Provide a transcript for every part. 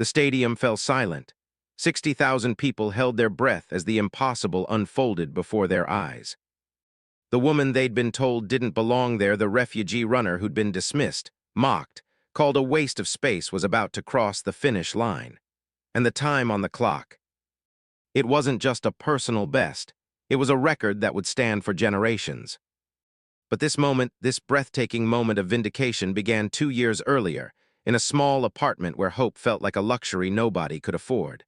The stadium fell silent. 60,000 people held their breath as the impossible unfolded before their eyes. The woman they'd been told didn't belong there, the refugee runner who'd been dismissed, mocked, called a waste of space, was about to cross the finish line. And the time on the clock. It wasn't just a personal best. It was a record that would stand for generations. But this moment, this breathtaking moment of vindication, began 2 years earlier, in a small apartment where hope felt like a luxury nobody could afford.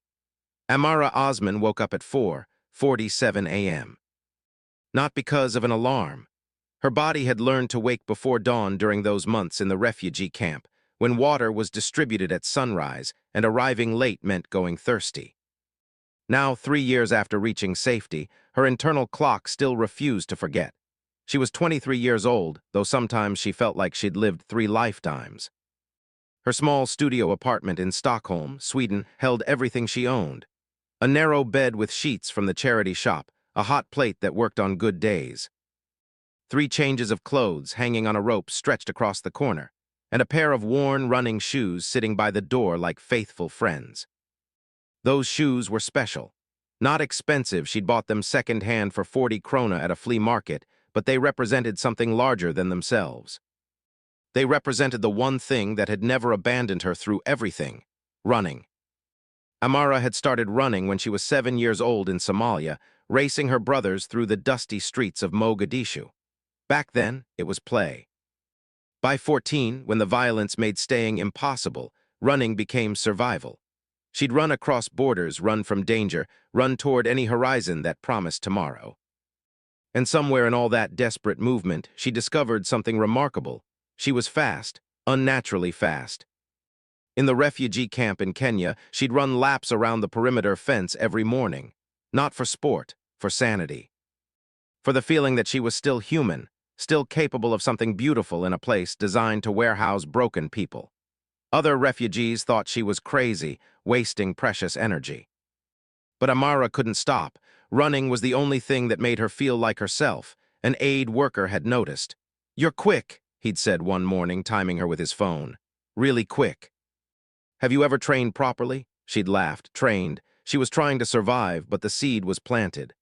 Amara Osman woke up at 4:47 a.m. Not because of an alarm. Her body had learned to wake before dawn during those months in the refugee camp, when water was distributed at sunrise and arriving late meant going thirsty. Now, 3 years after reaching safety, her internal clock still refused to forget. She was 23 years old, though sometimes she felt like she'd lived 3 lifetimes. Her small studio apartment in Stockholm, Sweden, held everything she owned. A narrow bed with sheets from the charity shop, a hot plate that worked on good days. 3 changes of clothes hanging on a rope stretched across the corner, and a pair of worn running shoes sitting by the door like faithful friends. Those shoes were special. Not expensive, she'd bought them second-hand for 40 krona at a flea market, but they represented something larger than themselves. They represented the one thing that had never abandoned her through everything: running. Amara had started running when she was 7 years old in Somalia, racing her brothers through the dusty streets of Mogadishu. Back then, it was play. By 14, when the violence made staying impossible, running became survival. She'd run across borders, run from danger, run toward any horizon that promised tomorrow. And somewhere in all that desperate movement, she discovered something remarkable. She was fast, unnaturally fast. In the refugee camp in Kenya, she'd run laps around the perimeter fence every morning. Not for sport, for sanity. For the feeling that she was still human, still capable of something beautiful in a place designed to warehouse broken people. Other refugees thought she was crazy, wasting precious energy. But Amara couldn't stop. Running was the only thing that made her feel like herself. An aid worker had noticed. "You're quick," he'd said one morning, timing her with his phone. "Really quick." "Have you ever trained properly?" She'd laughed. Trained. She was trying to survive, but the seed was planted.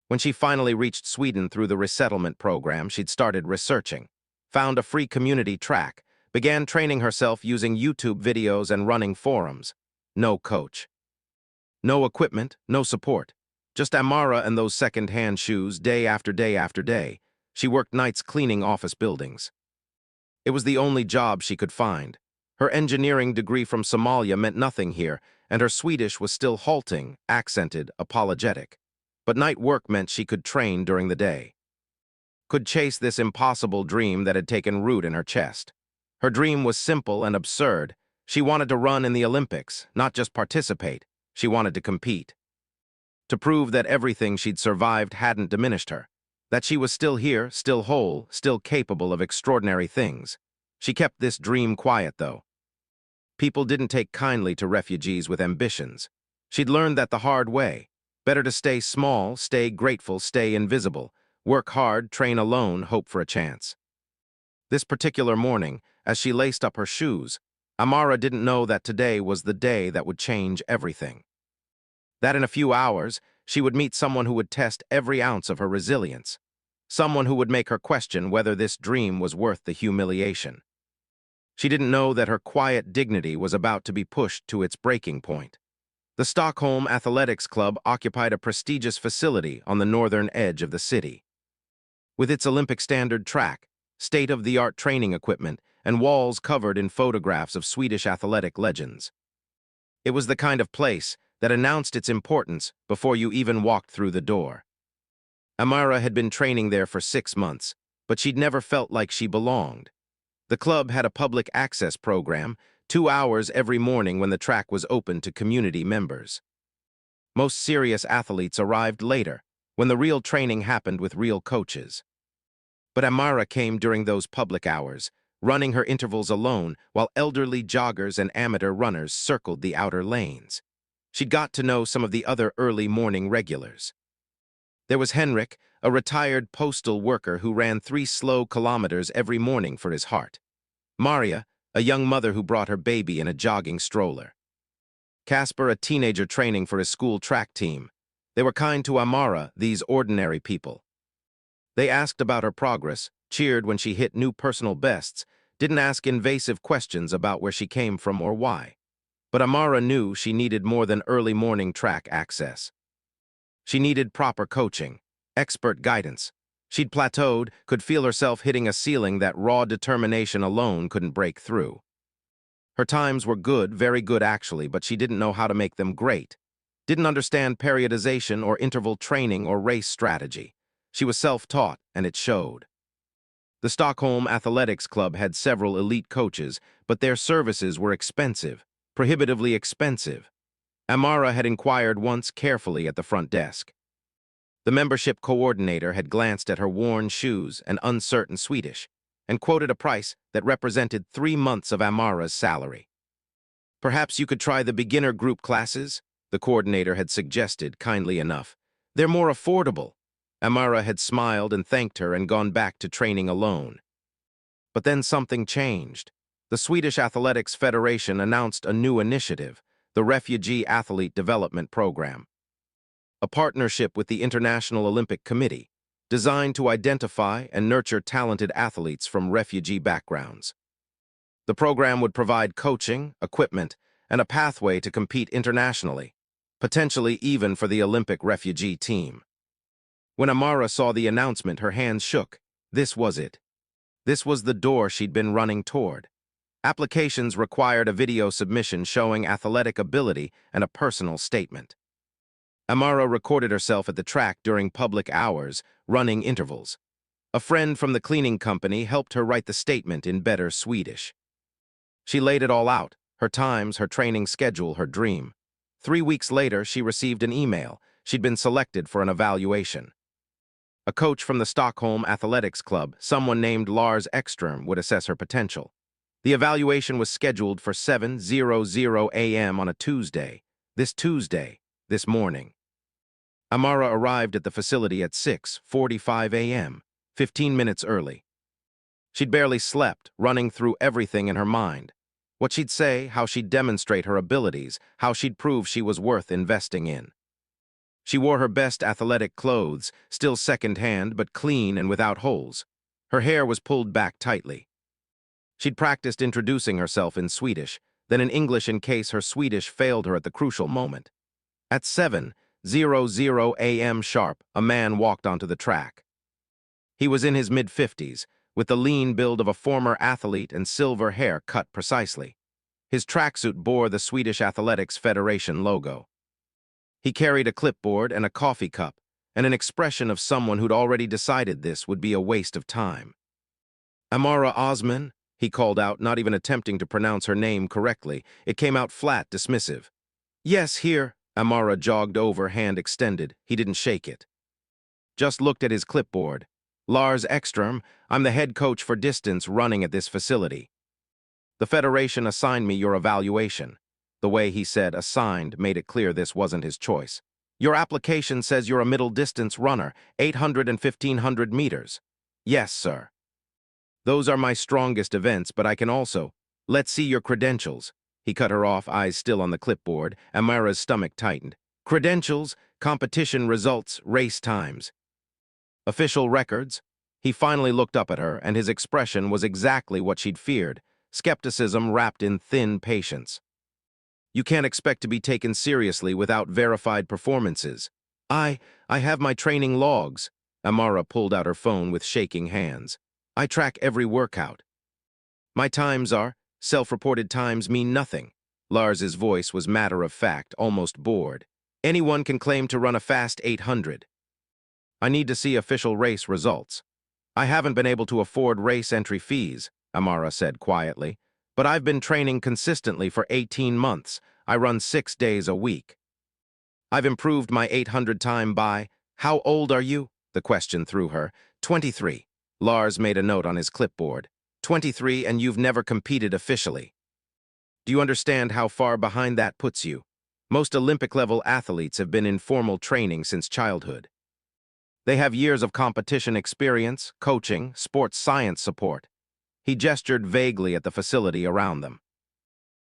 When she finally reached Sweden through the resettlement program, she'd started researching, found a free community track, began training herself using YouTube videos and running forums. No coach. No equipment, no support. Just Amara and those second-hand shoes day after day after day. She worked nights cleaning office buildings. It was the only job she could find. Her engineering degree from Somalia meant nothing here, and her Swedish was still halting, accented, apologetic. But night work meant she could train during the day. Could chase this impossible dream that had taken root in her chest. Her dream was simple and absurd. She wanted to run in the Olympics, not just participate. She wanted to compete. To prove that everything she'd survived hadn't diminished her. That she was still here, still whole, still capable of extraordinary things. She kept this dream quiet, though. People didn't take kindly to refugees with ambitions. She'd learned that the hard way. Better to stay small, stay grateful, stay invisible. Work hard, train alone, hope for a chance. This particular morning, as she laced up her shoes, Amara didn't know that today was the day that would change everything. That in a few hours, she would meet someone who would test every ounce of her resilience. Someone who would make her question whether this dream was worth the humiliation. She didn't know that her quiet dignity was about to be pushed to its breaking point. The Stockholm Athletics Club occupied a prestigious facility on the northern edge of the city. With its Olympic standard track, state-of-the-art training equipment, and walls covered in photographs of Swedish athletic legends. It was the kind of place that announced its importance before you even walked through the door. Amara had been training there for 6 months, but she'd never felt like she belonged. The club had a public access program, 2 hours every morning when the track was open to community members. Most serious athletes arrived later, when the real training happened with real coaches. But Amara came during those public hours, running her intervals alone while elderly joggers and amateur runners circled the outer lanes. She'd got to know some of the other early morning regulars. There was Henrik, a retired postal worker who ran 3 slow kilometers every morning for his heart. Maria, a young mother who brought her baby in a jogging stroller. Casper, a teenager training for his school track team. They were kind to Amara, these ordinary people. They asked about her progress, cheered when she hit new personal bests, didn't ask invasive questions about where she came from or why. But Amara knew she needed more than early morning track access. She needed proper coaching, expert guidance. She'd plateaued, could feel herself hitting a ceiling that raw determination alone couldn't break through. Her times were good, very good actually, but she didn't know how to make them great. Didn't understand periodization or interval training or race strategy. She was self-taught, and it showed. The Stockholm Athletics Club had several elite coaches, but their services were expensive, prohibitively expensive. Amara had inquired once carefully at the front desk. The membership coordinator had glanced at her worn shoes and uncertain Swedish, and quoted a price that represented 3 months of Amara's salary. "Perhaps you could try the beginner group classes," the coordinator had suggested, kindly enough. "They're more affordable." Amara had smiled and thanked her and gone back to training alone. But then something changed. The Swedish Athletics Federation announced a new initiative, the Refugee Athlete Development Program, a partnership with the International Olympic Committee, designed to identify and nurture talented athletes from refugee backgrounds. The program would provide coaching, equipment, and a pathway to compete internationally, potentially even for the Olympic refugee team. When Amara saw the announcement, her hands shook. This was it. This was the door she'd been running toward. Applications required a video submission showing athletic ability and a personal statement. Amara recorded herself at the track during public hours, running intervals. A friend from the cleaning company helped her write the statement in better Swedish. She laid it all out, her times, her training schedule, her dream. 3 weeks later, she received an email. She'd been selected for an evaluation. A coach from the Stockholm Athletics Club, someone named Lars Ekström, would assess her potential. The evaluation was scheduled for 7:00 a.m. on a Tuesday. This morning. Amara arrived at the facility at 6:45 a.m., 15 minutes early. She'd barely slept, running through everything in her mind. What she'd say, how she'd demonstrate her abilities, how she'd prove she was worth investing in. She wore her best athletic clothes, still second-hand but clean and without holes. Her hair was pulled back tightly. She'd practiced introducing herself in Swedish, then in English in case her Swedish failed her at the crucial moment. At 7:00 a.m. sharp, a man walked onto the track. He was in his mid-50s, with the lean build of a former athlete and silver hair cut precisely. His tracksuit bore the Swedish Athletics Federation logo. He carried a clipboard and a coffee cup, and an expression of someone who'd already decided this would be a waste of time. "Amara Osman," he called out, not even attempting to pronounce her name correctly. It came out flat, dismissive. "Yes, here." Amara jogged over, hand extended. He didn't shake it. Just looked at his clipboard. "Lars Ekström, I'm the head coach for distance running at this facility. The Federation assigned me your evaluation." The way he said assigned made it clear this wasn't his choice. "Your application says you're a middle-distance runner, 800 and 1500 meters. Yes, sir. Those are my strongest events, but I can also. Let's see your credentials." He cut her off, eyes still on the clipboard. Amara's stomach tightened. "Credentials, competition results, race times. Official records?" He finally looked up at her, and his expression was exactly what she'd feared, skepticism wrapped in thin patience. "You can't expect to be taken seriously without verified performances." I have my training logs." Amara pulled out her phone with shaking hands. "I track every workout. My times are, self-reported times mean nothing." Lars's voice was matter-of-fact, almost bored. "Anyone can claim to run a fast 800. I need to see official race results." "I haven't been able to afford race entry fees," Amara said quietly, "but I've been training consistently for 18 months. I run 6 days a week. I've improved my 800 time by—" "How old are you?" the question threw her. 23. Lars made a note on his clipboard. 23, and you've never competed officially. Do you understand how far behind that puts you? Most Olympic-level athletes have been in formal training since childhood. They have years of competition experience, coaching, sports science support." He gestured vaguely at the facility around them.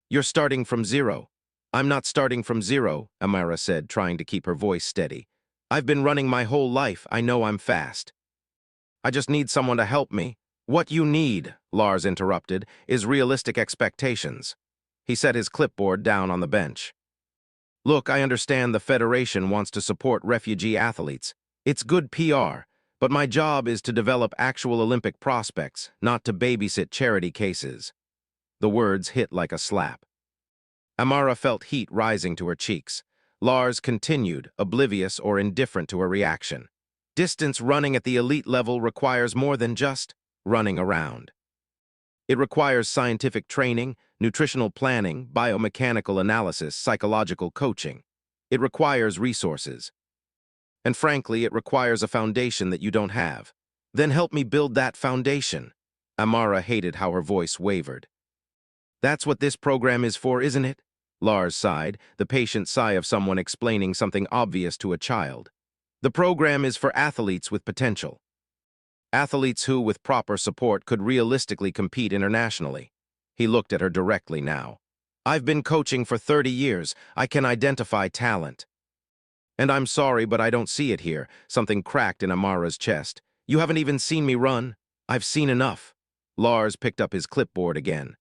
"You're starting from zero. I'm not starting from zero, Amara said, trying to keep her voice steady. I've been running my whole life. I know I'm fast. I just need someone to help me. What you need, Lars interrupted, is realistic expectations. He set his clipboard down on the bench. Look, I understand the Federation wants to support refugee athletes. It's good PR, but my job is to develop actual Olympic prospects, not to babysit charity cases. The words hit like a slap. Amara felt heat rising to her cheeks. Lars continued, oblivious or indifferent to her reaction. Distance running at the elite level requires more than just running around. It requires scientific training, nutritional planning, biomechanical analysis, psychological coaching. It requires resources. And frankly, it requires a foundation that you don't have. Then help me build that foundation. Amara hated how her voice wavered. That's what this program is for, isn't it? Lars sighed, the patient sigh of someone explaining something obvious to a child. The program is for athletes with potential. Athletes who, with proper support, could realistically compete internationally. He looked at her directly now. I've been coaching for 30 years. I can identify talent. And I'm sorry, but I don't see it here. Something cracked in Amara's chest. You haven't even seen me run. I've seen enough. Lars picked up his clipboard again.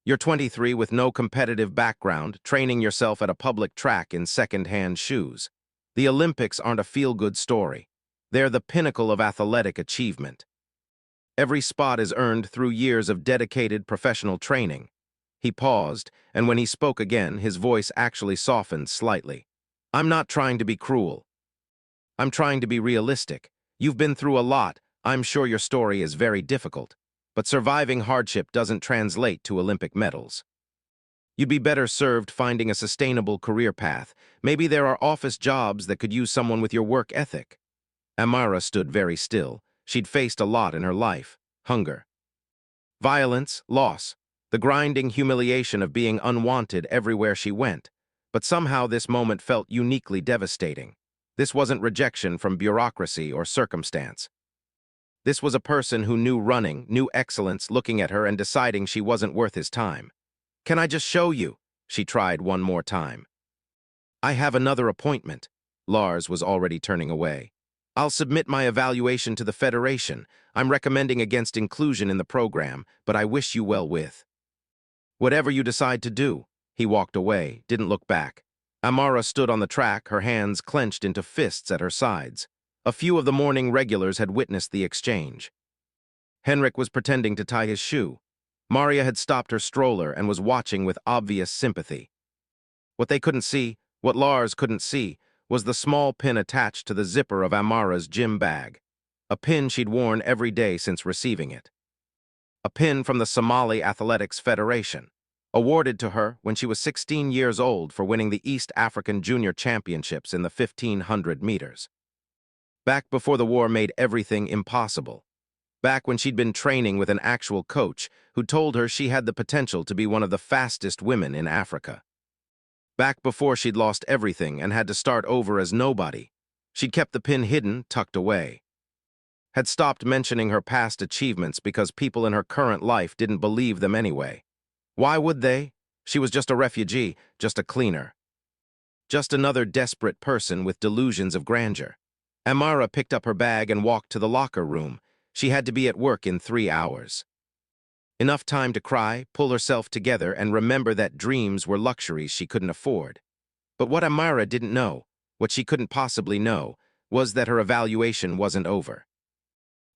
You're 23 with no competitive background, training yourself at a public track in second-hand shoes. The Olympics aren't a feel-good story. They're the pinnacle of athletic achievement. Every spot is earned through years of dedicated professional training. He paused, and when he spoke again, his voice actually softened slightly. I'm not trying to be cruel. I'm trying to be realistic. You've been through a lot. I'm sure your story is very difficult. But surviving hardship doesn't translate to Olympic medals. You'd be better served finding a sustainable career path. Maybe there are office jobs that could use someone with your work ethic. Amara stood very still. She'd faced a lot in her life. Hunger, violence, loss, the grinding humiliation of being unwanted everywhere she went. But somehow this moment felt uniquely devastating. This wasn't rejection from bureaucracy or circumstance. This was a person who knew running, knew excellence, looking at her and deciding she wasn't worth his time. Can I just show you? She tried one more time. I have another appointment. Lars was already turning away. I'll submit my evaluation to the Federation. I'm recommending against inclusion in the program, but I wish you well with. Whatever you decide to do. He walked away, didn't look back. Amara stood on the track, her hands clenched into fists at her sides. A few of the morning regulars had witnessed the exchange. Henrik was pretending to tie his shoe. Maria had stopped her stroller and was watching with obvious sympathy. What they couldn't see, what Lars couldn't see, was the small pin attached to the zipper of Amara's gym bag. A pin she'd worn every day since receiving it. A pin from the Somali Athletics Federation, awarded to her when she was 16 years old for winning the East African Junior Championships in the 1500 meters. Back before the war made everything impossible. Back when she'd been training with an actual coach who told her she had the potential to be one of the fastest women in Africa. Back before she'd lost everything and had to start over as nobody. She'd kept the pin hidden, tucked away. Had stopped mentioning her past achievements because people in her current life didn't believe them anyway. Why would they? She was just a refugee, just a cleaner. Just another desperate person with delusions of grandeur. Amara picked up her bag and walked to the locker room. She had to be at work in 3 hours. Enough time to cry, pull herself together, and remember that dreams were luxuries she couldn't afford. But what Amara didn't know, what she couldn't possibly know, was that her evaluation wasn't over.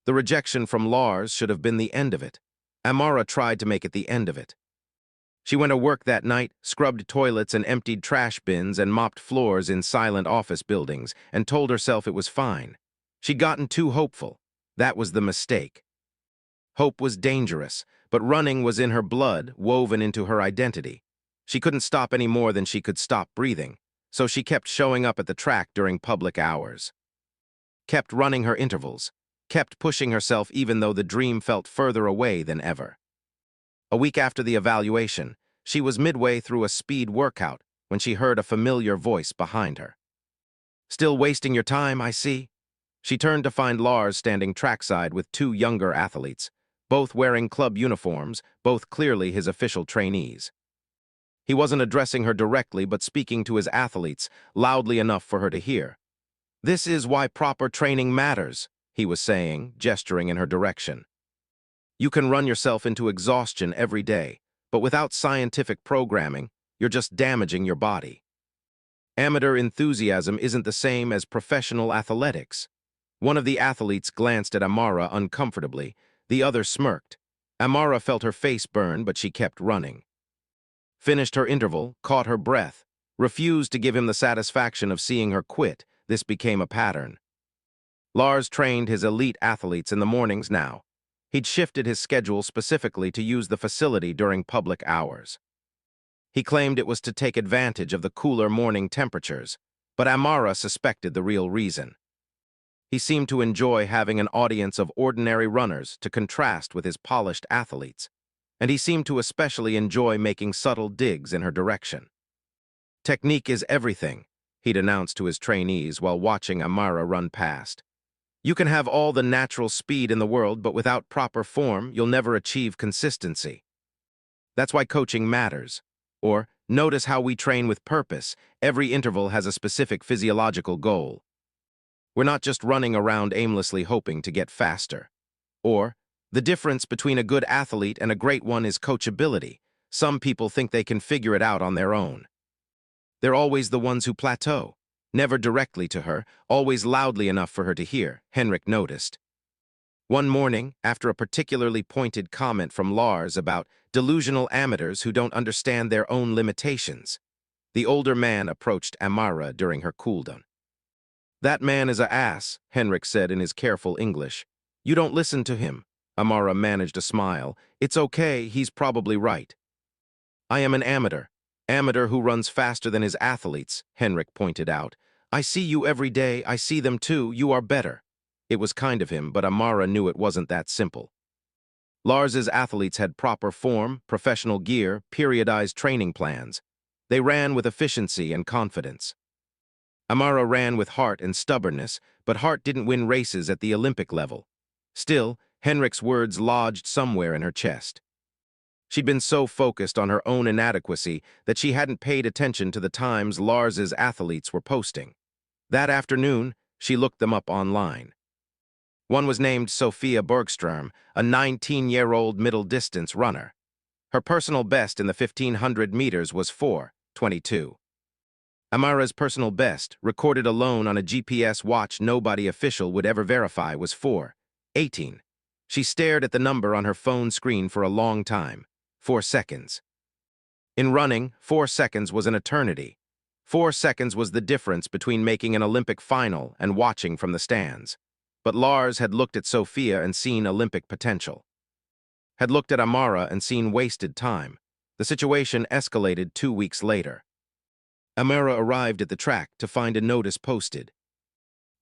The rejection from Lars should have been the end of it. Amara tried to make it the end of it. She went to work that night, scrubbed toilets and emptied trash bins and mopped floors in silent office buildings, and told herself it was fine. She'd gotten too hopeful. That was the mistake. Hope was dangerous, but running was in her blood, woven into her identity. She couldn't stop any more than she could stop breathing, so she kept showing up at the track during public hours. Kept running her intervals, kept pushing herself even though the dream felt further away than ever. A week after the evaluation, she was midway through a speed workout when she heard a familiar voice behind her. Still wasting your time, I see? She turned to find Lars standing trackside with 2 younger athletes, both wearing club uniforms, both clearly his official trainees. He wasn't addressing her directly, but speaking to his athletes, loudly enough for her to hear. "This is why proper training matters," he was saying, gesturing in her direction. "You can run yourself into exhaustion every day, but without scientific programming, you're just damaging your body. Amateur enthusiasm isn't the same as professional athletics." One of the athletes glanced at Amara uncomfortably, the other smirked. Amara felt her face burn, but she kept running. Finished her interval, caught her breath, refused to give him the satisfaction of seeing her quit. This became a pattern. Lars trained his elite athletes in the mornings now. He'd shifted his schedule specifically to use the facility during public hours. He claimed it was to take advantage of the cooler morning temperatures, but Amara suspected the real reason. He seemed to enjoy having an audience of ordinary runners to contrast with his polished athletes, and he seemed to especially enjoy making subtle digs in her direction. "Technique is everything," he'd announced to his trainees while watching Amara run past. "You can have all the natural speed in the world, but without proper form, you'll never achieve consistency. That's why coaching matters." Or, "Notice how we train with purpose. Every interval has a specific physiological goal. We're not just running around aimlessly hoping to get faster." Or, "The difference between a good athlete and a great one is coachability. Some people think they can figure it out on their own. They're always the ones who plateau." Never directly to her, always loudly enough for her to hear, Henrik noticed. One morning, after a particularly pointed comment from Lars about delusional amateurs who don't understand their own limitations, the older man approached Amara during her cooldown. "That man is a ass," Henrik said in his careful English. "You don't listen to him." Amara managed a smile. "It's okay, he's probably right." "I am an amateur. Amateur who runs faster than his athletes," Henrik pointed out. "I see you every day, I see them too, you are better." It was kind of him, but Amara knew it wasn't that simple. Lars's athletes had proper form, professional gear, periodized training plans. They ran with efficiency and confidence. Amara ran with heart and stubbornness, but heart didn't win races at the Olympic level. Still, Henrik's words lodged somewhere in her chest. She'd been so focused on her own inadequacy that she hadn't paid attention to the times Lars's athletes were posting. That afternoon, she looked them up online. One was named Sofia Bergström, a 19-year-old middle-distance runner. Her personal best in the 1,500 meters was 4:22. Amara's personal best, recorded alone on a GPS watch nobody official would ever verify, was 4:18. She stared at the number on her phone screen for a long time. 4 seconds. In running, 4 seconds was an eternity. 4 seconds was the difference between making an Olympic final and watching from the stands. But Lars had looked at Sofia and seen Olympic potential. Had looked at Amara and seen wasted time. The situation escalated 2 weeks later. Amara arrived at the track to find a notice posted.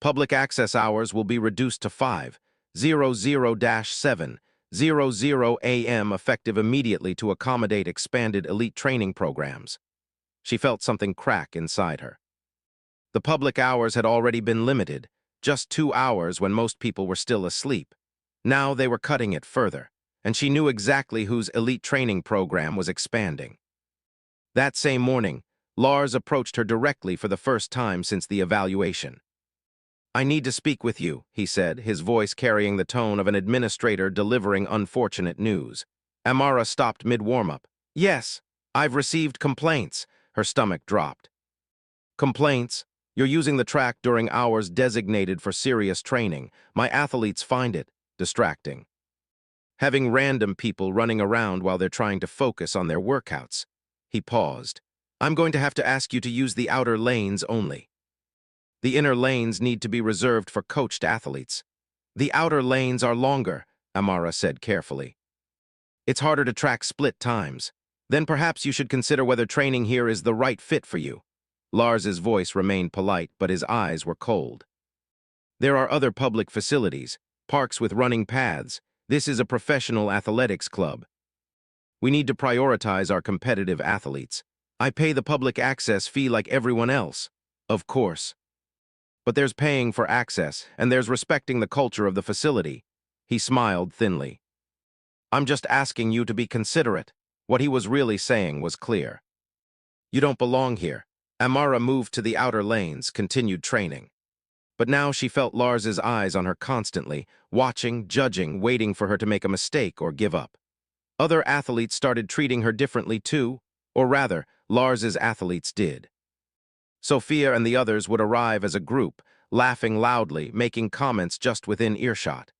"Public access hours will be reduced to 5:00-7:00 a.m. effective immediately to accommodate expanded elite training programs." She felt something crack inside her. The public hours had already been limited, just 2 hours when most people were still asleep. Now they were cutting it further, and she knew exactly whose elite training program was expanding. That same morning, Lars approached her directly for the first time since the evaluation. "I need to speak with you," he said, his voice carrying the tone of an administrator delivering unfortunate news. Amara stopped mid-warm-up. "Yes, I've received complaints." Her stomach dropped. "Complaints? You're using the track during hours designated for serious training. My athletes find it distracting. Having random people running around while they're trying to focus on their workouts." He paused. "I'm going to have to ask you to use the outer lanes only. The inner lanes need to be reserved for coached athletes." "The outer lanes are longer," Amara said carefully. "It's harder to track split times. Then perhaps you should consider whether training here is the right fit for you." Lars's voice remained polite, but his eyes were cold. "There are other public facilities, parks with running paths. This is a professional athletics club. We need to prioritize our competitive athletes. I pay the public access fee like everyone else." "Of course. But there's paying for access, and there's respecting the culture of the facility." He smiled thinly. "I'm just asking you to be considerate." What he was really saying was clear. You don't belong here. Amara moved to the outer lanes, continued training. But now she felt Lars's eyes on her constantly, watching, judging, waiting for her to make a mistake or give up. Other athletes started treating her differently too, or rather, Lars's athletes did. Sophia and the others would arrive as a group, laughing loudly, making comments just within earshot.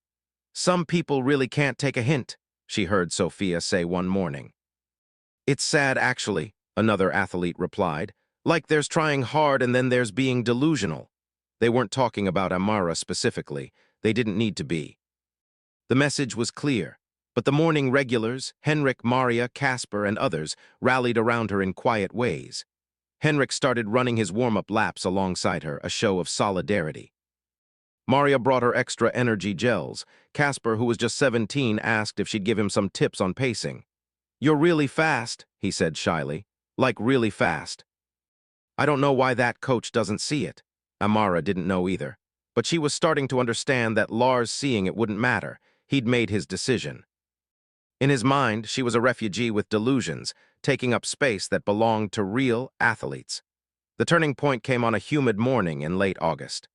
"Some people really can't take a hint," she heard Sophia say one morning. "It's sad, actually," another athlete replied. "Like there's trying hard and then there's being delusional." They weren't talking about Amara specifically. They didn't need to be. The message was clear, but the morning regulars, Henrik, Maria, Casper, and others, rallied around her in quiet ways. Henrik started running his warm-up laps alongside her, a show of solidarity. Maria brought her extra energy gels. Casper, who was just 17, asked if she'd give him some tips on pacing. "You're really fast," he said shyly. "Like really fast." I don't know why that coach doesn't see it. Amara didn't know either. But she was starting to understand that Lars seeing it wouldn't matter. He'd made his decision. In his mind, she was a refugee with delusions, taking up space that belonged to real athletes. The turning point came on a humid morning in late August.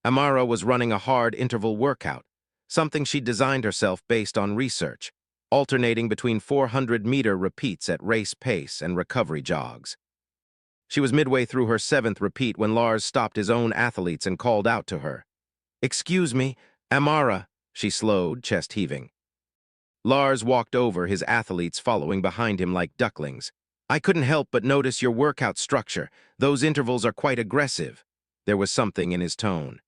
Amara was running a hard interval workout, something she'd designed herself based on research, alternating between 400-meter repeats at race pace and recovery jogs. She was midway through her 7th repeat when Lars stopped his own athletes and called out to her. "Excuse me, Amara," she slowed, chest heaving. Lars walked over, his athletes following behind him like ducklings. "I couldn't help but notice your workout structure. Those intervals are quite aggressive." There was something in his tone.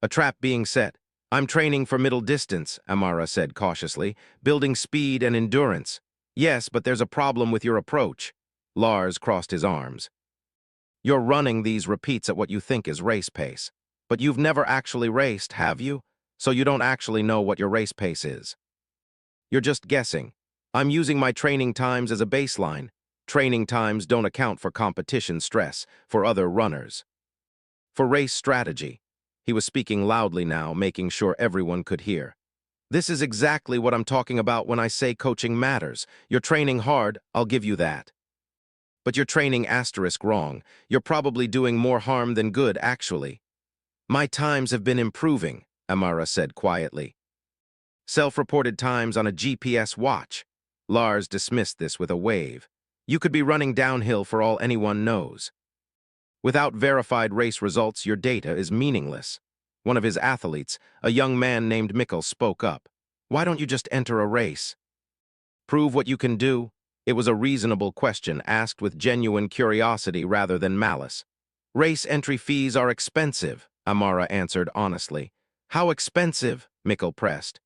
"A trap being set. I'm training for middle distance," Amara said cautiously, "building speed and endurance." "Yes, but there's a problem with your approach." Lars crossed his arms. "You're running these repeats at what you think is race pace. But you've never actually raced, have you? So you don't actually know what your race pace is. You're just guessing. I'm using my training times as a baseline. Training times don't account for competition stress, for other runners. For race strategy." He was speaking loudly now, making sure everyone could hear. "This is exactly what I'm talking about when I say coaching matters. You're training hard, I'll give you that. But you're training asterisk wrong. You're probably doing more harm than good, actually." "My times have been improving," Amara said quietly. "Self-reported times on a GPS watch." Lars dismissed this with a wave. "You could be running downhill for all anyone knows. Without verified race results, your data is meaningless." One of his athletes, a young man named Mikkel, spoke up. "Why don't you just enter a race? Prove what you can do?" It was a reasonable question, asked with genuine curiosity rather than malice. "Race entry fees are expensive," Amara answered honestly. "How expensive?" Mikkel pressed.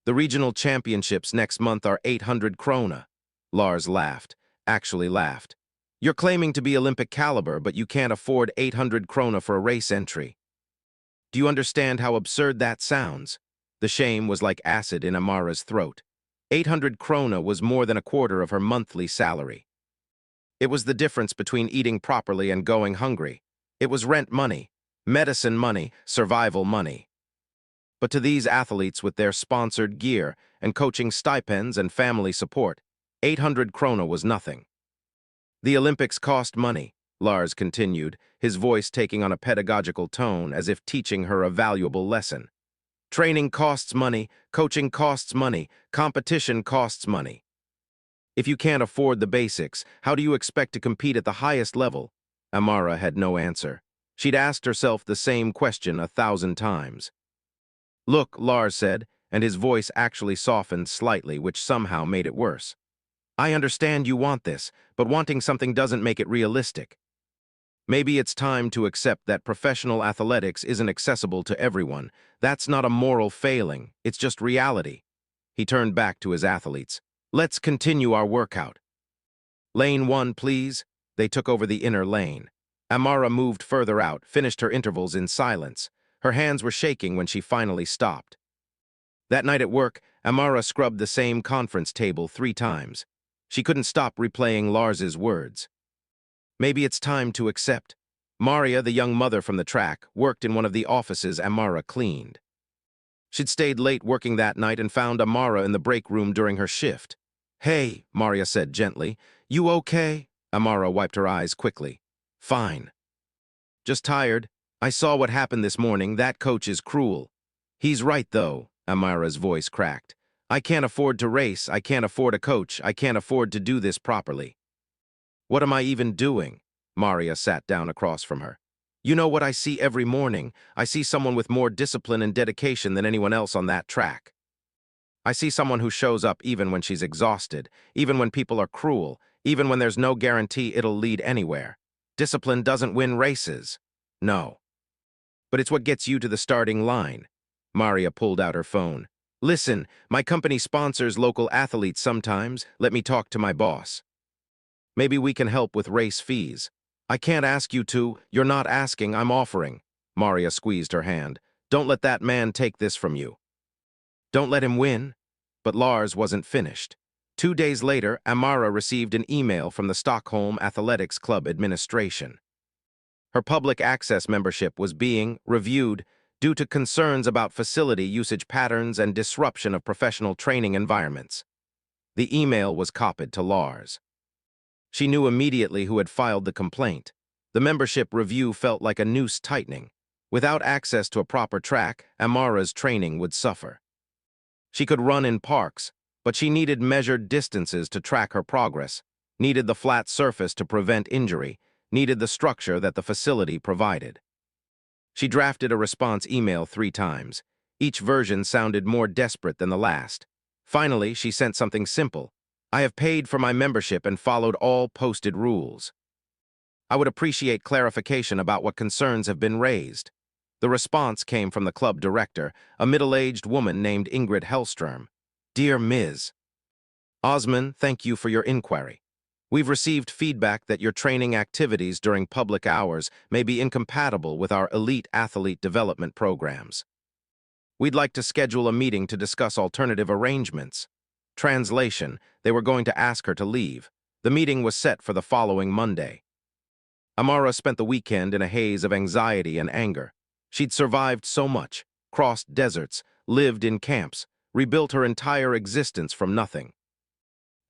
"The regional championships next month are 800 krona. Lars laughed, actually laughed. "You're claiming to be Olympic caliber, but you can't afford 800 krona for a race entry. Do you understand how absurd that sounds?" The shame was like acid in Amara's throat. 800 krona was more than a quarter of her monthly salary. It was the difference between eating properly and going hungry. It was rent money, medicine money, survival money. But to these athletes with their sponsored gear and coaching stipends and family support, 800 krona was nothing. "The Olympics cost money," Lars continued, his voice taking on a pedagogical tone as if teaching her a valuable lesson. "Training costs money, coaching costs money, competition costs money. If you can't afford the basics, how do you expect to compete at the highest level?" Amara had no answer. She'd asked herself the same question 1,000 times. "Look," Lars said, and his voice actually softened slightly, which somehow made it worse. "I understand you want this, but wanting something doesn't make it realistic. Maybe it's time to accept that professional athletics isn't accessible to everyone. That's not a moral failing, it's just reality." He turned back to his athletes. "Let's continue our workout. Lane 1, please." They took over the inner lane. Amara moved further out, finished her intervals in silence. Her hands were shaking when she finally stopped. That night at work, Amara scrubbed the same conference table 3 times. She couldn't stop replaying Lars's words. Maybe it's time to accept. Maria, the young mother from the track, worked in one of the offices Amara cleaned. She'd stayed late working that night and found Amara in the break room during her shift. "Hey," Maria said gently, "you okay?" Amara wiped her eyes quickly. Fine. Just tired. I saw what happened this morning. That coach is cruel. He's right, though, Amara's voice cracked. I can't afford to race. I can't afford a coach. I can't afford to do this properly. What am I even doing? Maria sat down across from her. You know what I see every morning? I see someone with more discipline and dedication than anyone else on that track. I see someone who shows up even when she's exhausted, even when people are cruel, even when there's no guarantee it'll lead anywhere. Discipline doesn't win races. No. But it's what gets you to the starting line. Maria pulled out her phone. Listen, my company sponsors local athletes sometimes. Let me talk to my boss. Maybe we can help with race fees. I can't ask you to. You're not asking, I'm offering. Maria squeezed her hand. Don't let that man take this from you. Don't let him win. But Lars wasn't finished. 2 days later, Amara received an email from the Stockholm Athletics Club administration. Her public access membership was being reviewed due to concerns about facility usage patterns and disruption of professional training environments. The email was copied to Lars. She knew immediately who had filed the complaint. The membership review felt like a noose tightening. Without access to a proper track, Amara's training would suffer. She could run in parks, but she needed measured distances to track her progress, needed the flat surface to prevent injury, needed the structure that the facility provided. She drafted a response email 3 times. Each version sounded more desperate than the last. Finally, she sent something simple. I have paid for my membership and followed all posted rules. I would appreciate clarification about what concerns have been raised. The response came from the club director, a middle-aged woman named Ingrid Hellström. Dear Ms. Osman, thank you for your inquiry. We've received feedback that your training activities during public hours may be incompatible with our elite athlete development programs. We'd like to schedule a meeting to discuss alternative arrangements. Translation, they were going to ask her to leave. The meeting was set for the following Monday. Amara spent the weekend in a haze of anxiety and anger. She'd survived so much, crossed deserts, lived in camps, rebuilt her entire existence from nothing.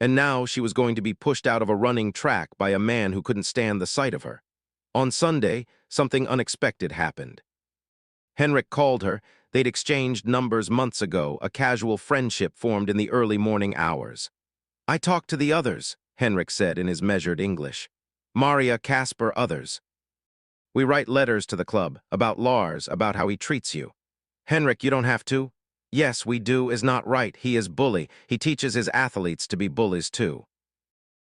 And now she was going to be pushed out of a running track by a man who couldn't stand the sight of her. On Sunday, something unexpected happened. Henrik called her. They'd exchanged numbers months ago, a casual friendship formed in the early morning hours. I talked to the others, Henrik said in his measured English. Maria, Casper, others. We write letters to the club, about Lars, about how he treats you. Henrik, you don't have to. Yes, we do, is not right. He is bully. He teaches his athletes to be bullies too.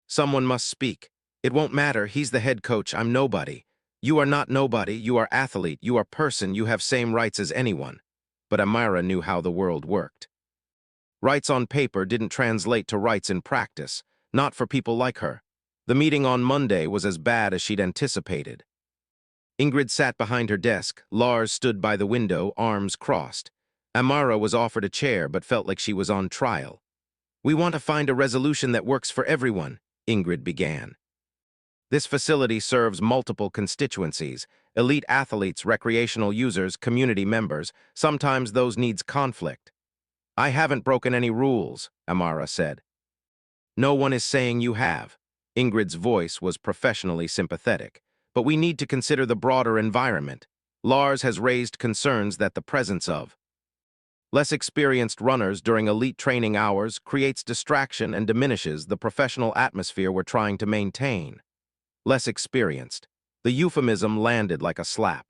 Someone must speak. It won't matter. He's the head coach. I'm nobody. You are not nobody. You are athlete. You are person. You have same rights as anyone. But Amara knew how the world worked. Rights on paper didn't translate to rights in practice, not for people like her. The meeting on Monday was as bad as she'd anticipated. Ingrid sat behind her desk. Lars stood by the window, arms crossed. Amara was offered a chair but felt like she was on trial. We want to find a resolution that works for everyone, Ingrid began. This facility serves multiple constituencies, elite athletes, recreational users, community members. Sometimes those needs conflict. I haven't broken any rules, Amara said. No one is saying you have. Ingrid's voice was professionally sympathetic. But we need to consider the broader environment. Lars has raised concerns that the presence of less experienced runners during elite training hours creates distraction and diminishes the professional atmosphere we're trying to maintain. Less experienced. The euphemism landed like a slap.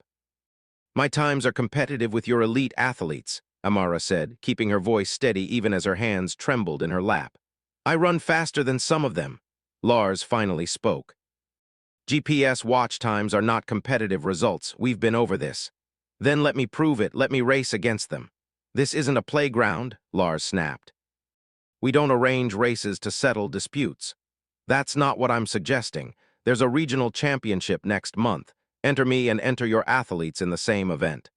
My times are competitive with your elite athletes, Amara said, keeping her voice steady even as her hands trembled in her lap. I run faster than some of them. Lars finally spoke. GPS watch times are not competitive results. We've been over this. Then let me prove it. Let me race against them. This isn't a playground, Lars snapped. We don't arrange races to settle disputes. That's not what I'm suggesting. There's a regional championship next month. Enter me and enter your athletes in the same event.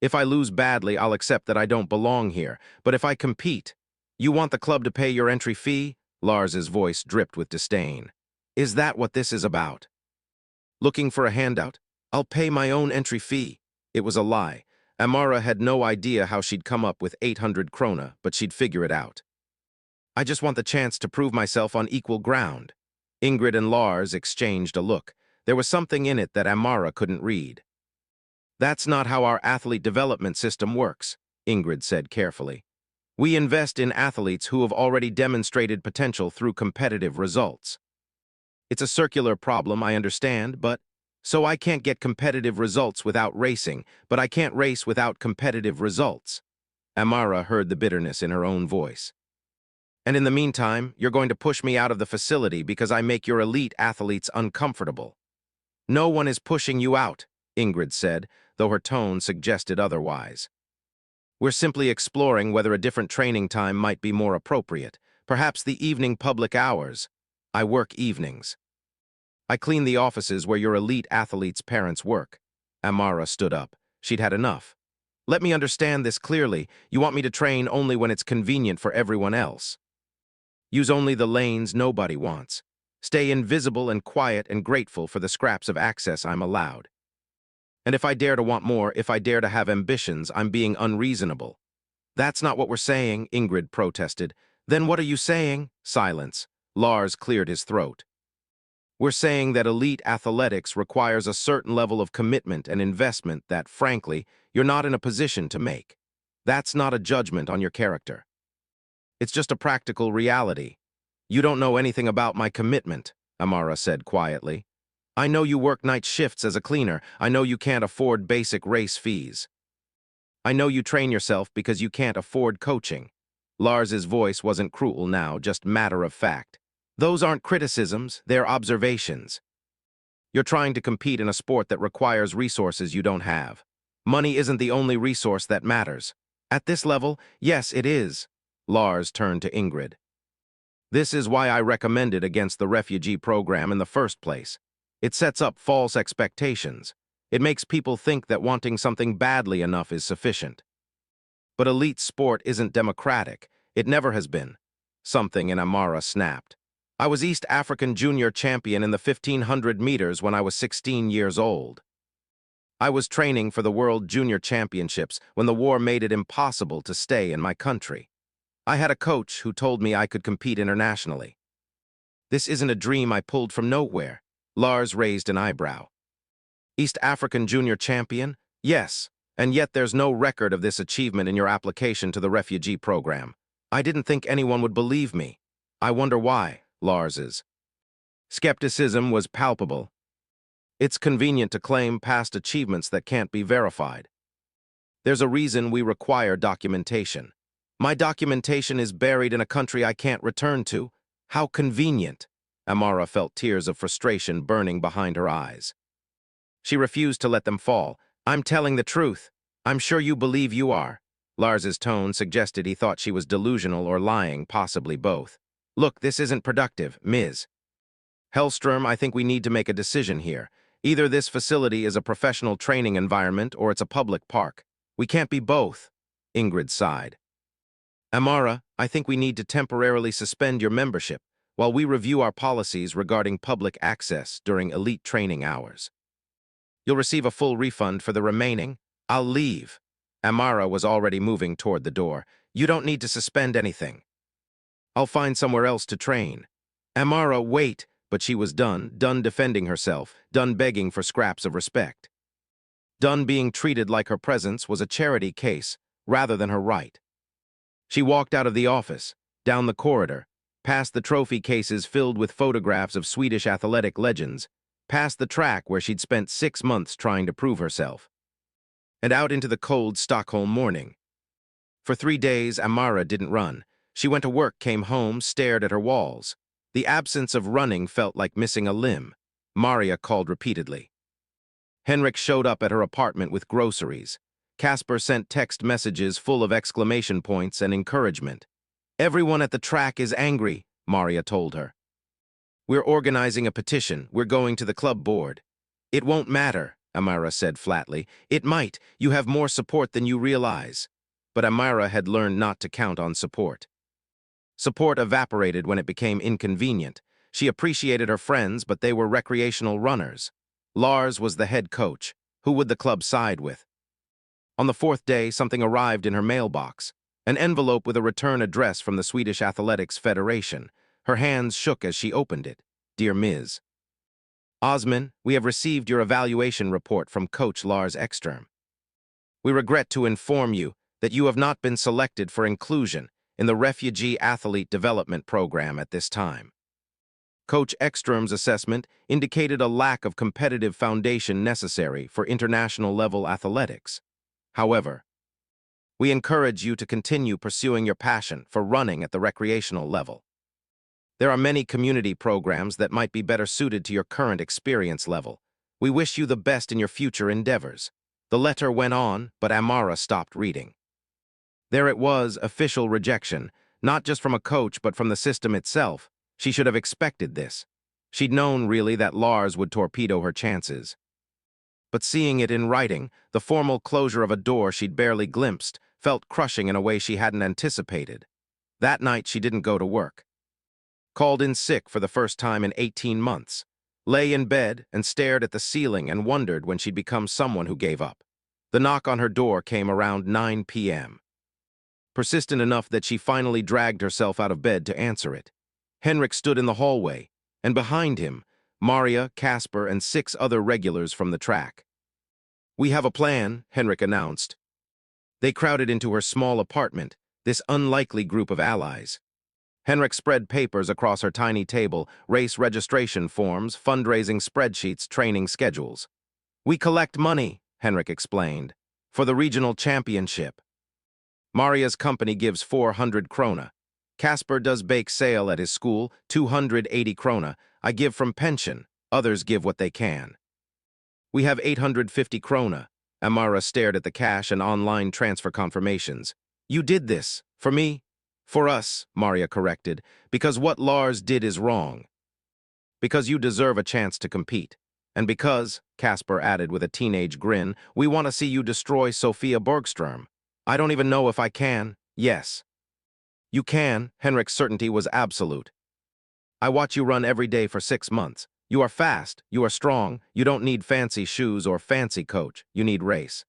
If I lose badly, I'll accept that I don't belong here. But if I compete, you want the club to pay your entry fee? Lars's voice dripped with disdain. Is that what this is about? Looking for a handout? I'll pay my own entry fee. It was a lie. Amara had no idea how she'd come up with 800 krona, but she'd figure it out. I just want the chance to prove myself on equal ground. Ingrid and Lars exchanged a look. There was something in it that Amara couldn't read. That's not how our athlete development system works, Ingrid said carefully. We invest in athletes who have already demonstrated potential through competitive results. It's a circular problem, I understand, but so I can't get competitive results without racing, but I can't race without competitive results. Amara heard the bitterness in her own voice. And in the meantime, you're going to push me out of the facility because I make your elite athletes uncomfortable. No one is pushing you out, Ingrid said, though her tone suggested otherwise. We're simply exploring whether a different training time might be more appropriate, perhaps the evening public hours. I work evenings. I clean the offices where your elite athletes' parents work. Amara stood up. She'd had enough. Let me understand this clearly. You want me to train only when it's convenient for everyone else. Use only the lanes nobody wants. Stay invisible and quiet and grateful for the scraps of access I'm allowed. And if I dare to want more, if I dare to have ambitions, I'm being unreasonable. That's not what we're saying, Ingrid protested. Then what are you saying? Silence. Lars cleared his throat. We're saying that elite athletics requires a certain level of commitment and investment that, frankly, you're not in a position to make. That's not a judgment on your character. It's just a practical reality. You don't know anything about my commitment, Amara said quietly. I know you work night shifts as a cleaner. I know you can't afford basic race fees. I know you train yourself because you can't afford coaching. Lars's voice wasn't cruel now, just matter of fact. Those aren't criticisms, they're observations. You're trying to compete in a sport that requires resources you don't have. Money isn't the only resource that matters. At this level, yes, it is. Lars turned to Ingrid. This is why I recommended against the refugee program in the first place. It sets up false expectations. It makes people think that wanting something badly enough is sufficient. But elite sport isn't democratic. It never has been. Something in Amara snapped. I was East African junior champion in the 1500 meters when I was 16 years old. I was training for the World Junior Championships when the war made it impossible to stay in my country. I had a coach who told me I could compete internationally. This isn't a dream I pulled from nowhere. Lars raised an eyebrow. East African junior champion? Yes, and yet there's no record of this achievement in your application to the refugee program. I didn't think anyone would believe me. I wonder why. Lars's skepticism was palpable. It's convenient to claim past achievements that can't be verified. There's a reason we require documentation. My documentation is buried in a country I can't return to. How convenient. Amara felt tears of frustration burning behind her eyes. She refused to let them fall. I'm telling the truth. I'm sure you believe you are. Lars's tone suggested he thought she was delusional or lying, possibly both. Look, this isn't productive, Ms. Hellstrom, I think we need to make a decision here. Either this facility is a professional training environment or it's a public park. We can't be both. Ingrid sighed. Amara, I think we need to temporarily suspend your membership while we review our policies regarding public access during elite training hours. You'll receive a full refund for the remaining. I'll leave. Amara was already moving toward the door. You don't need to suspend anything. I'll find somewhere else to train. Amara, wait, but she was done defending herself, done begging for scraps of respect. Done being treated like her presence was a charity case rather than her right. She walked out of the office, down the corridor, past the trophy cases filled with photographs of Swedish athletic legends, past the track where she'd spent 6 months trying to prove herself, and out into the cold Stockholm morning. For 3 days, Amara didn't run. She went to work, came home, stared at her walls. The absence of running felt like missing a limb. Maria called repeatedly. Henrik showed up at her apartment with groceries. Casper sent text messages full of exclamation points and encouragement. Everyone at the track is angry, Maria told her. We're organizing a petition. We're going to the club board. It won't matter, Amara said flatly. It might. You have more support than you realize. But Amara had learned not to count on support. Support evaporated when it became inconvenient. She appreciated her friends, but they were recreational runners. Lars was the head coach. Who would the club side with? On the 4th day, something arrived in her mailbox. An envelope with a return address from the Swedish Athletics Federation. Her hands shook as she opened it. Dear Ms. Osman, we have received your evaluation report from Coach Lars Ekström. We regret to inform you that you have not been selected for inclusion in the Refugee Athlete Development Program at this time. Coach Ekström's assessment indicated a lack of competitive foundation necessary for international-level athletics. However, we encourage you to continue pursuing your passion for running at the recreational level. There are many community programs that might be better suited to your current experience level. We wish you the best in your future endeavors. The letter went on, but Amara stopped reading. There it was, official rejection, not just from a coach but from the system itself. She should have expected this. She'd known, really, that Lars would torpedo her chances. But seeing it in writing, the formal closure of a door she'd barely glimpsed, felt crushing in a way she hadn't anticipated. That night she didn't go to work. Called in sick for the first time in 18 months. Lay in bed and stared at the ceiling and wondered when she'd become someone who gave up. The knock on her door came around 9 p.m. Persistent enough that she finally dragged herself out of bed to answer it. Henrik stood in the hallway, and behind him, Maria, Casper, and 6 other regulars from the track. "We have a plan," Henrik announced. They crowded into her small apartment, this unlikely group of allies. Henrik spread papers across her tiny table, race registration forms, fundraising spreadsheets, training schedules. "We collect money," Henrik explained, "for the regional championship. Maria's company gives 400 krona. Casper does bake sale at his school, 280 krona. I give from pension. Others give what they can. We have 850 krona. Amara stared at the cash and online transfer confirmations. "You did this. For me?" "For us," Maria corrected, "because what Lars did is wrong. Because you deserve a chance to compete. And because," Casper added with a teenage grin, "we want to see you destroy Sofia Bergström. I don't even know if I can." "Yes. You can." Henrik's certainty was absolute. "I watch you run every day for 6 months. You are fast, you are strong, you don't need fancy shoes or fancy coach, you need race.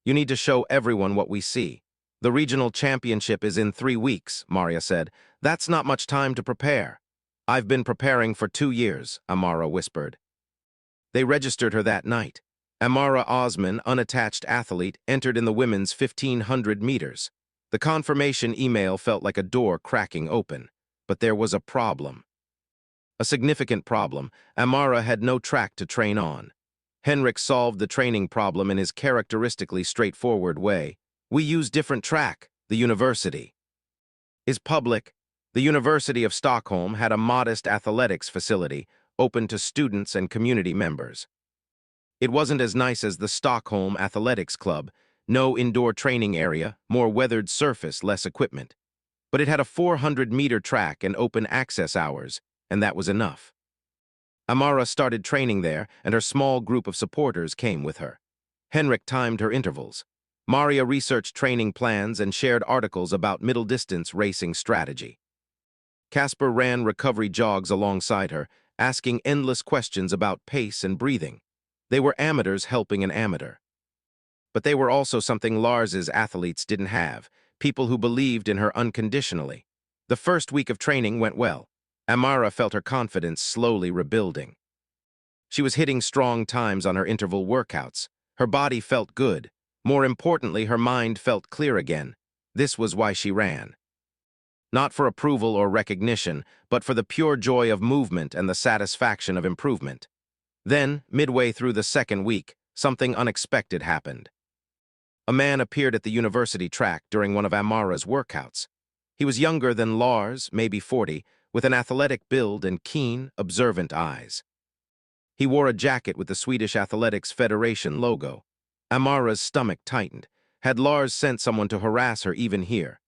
You need to show everyone what we see. The regional championship is in 3 weeks, Maria said. That's not much time to prepare. I've been preparing for 2 years, Amara whispered. They registered her that night. Amara Osman, unattached athlete, entered in the women's 1,500 meters. The confirmation email felt like a door cracking open. But there was a problem. A significant problem. Amara had no track to train on. Henrik solved the training problem in his characteristically straightforward way. "We use different track. The university is public." The University of Stockholm had a modest athletics facility open to students and community members. It wasn't as nice as the Stockholm Athletics Club. No indoor training area, more weathered surface, less equipment. But it had a 400-meter track and open access hours, and that was enough. Amara started training there, and her small group of supporters came with her. Henrik timed her intervals. Maria researched training plans and shared articles about middle-distance racing strategy. Casper ran recovery jogs alongside her, asking endless questions about pace and breathing. They were amateurs helping an amateur. But they were also something Lars's athletes didn't have, people who believed in her unconditionally. The first week of training went well. Amara felt her confidence slowly rebuilding. She was hitting strong times on her interval workouts. Her body felt good. More importantly, her mind felt clear again. This was why she ran. Not for approval or recognition, but for the pure joy of movement and the satisfaction of improvement. Then, midway through the second week, something unexpected happened. A man appeared at the university track during one of Amara's workouts. He was younger than Lars, maybe 40, with an athletic build and keen, observant eyes. He wore a jacket with the Swedish Athletics Federation logo. Amara's stomach tightened. Had Lars sent someone to harass her even here?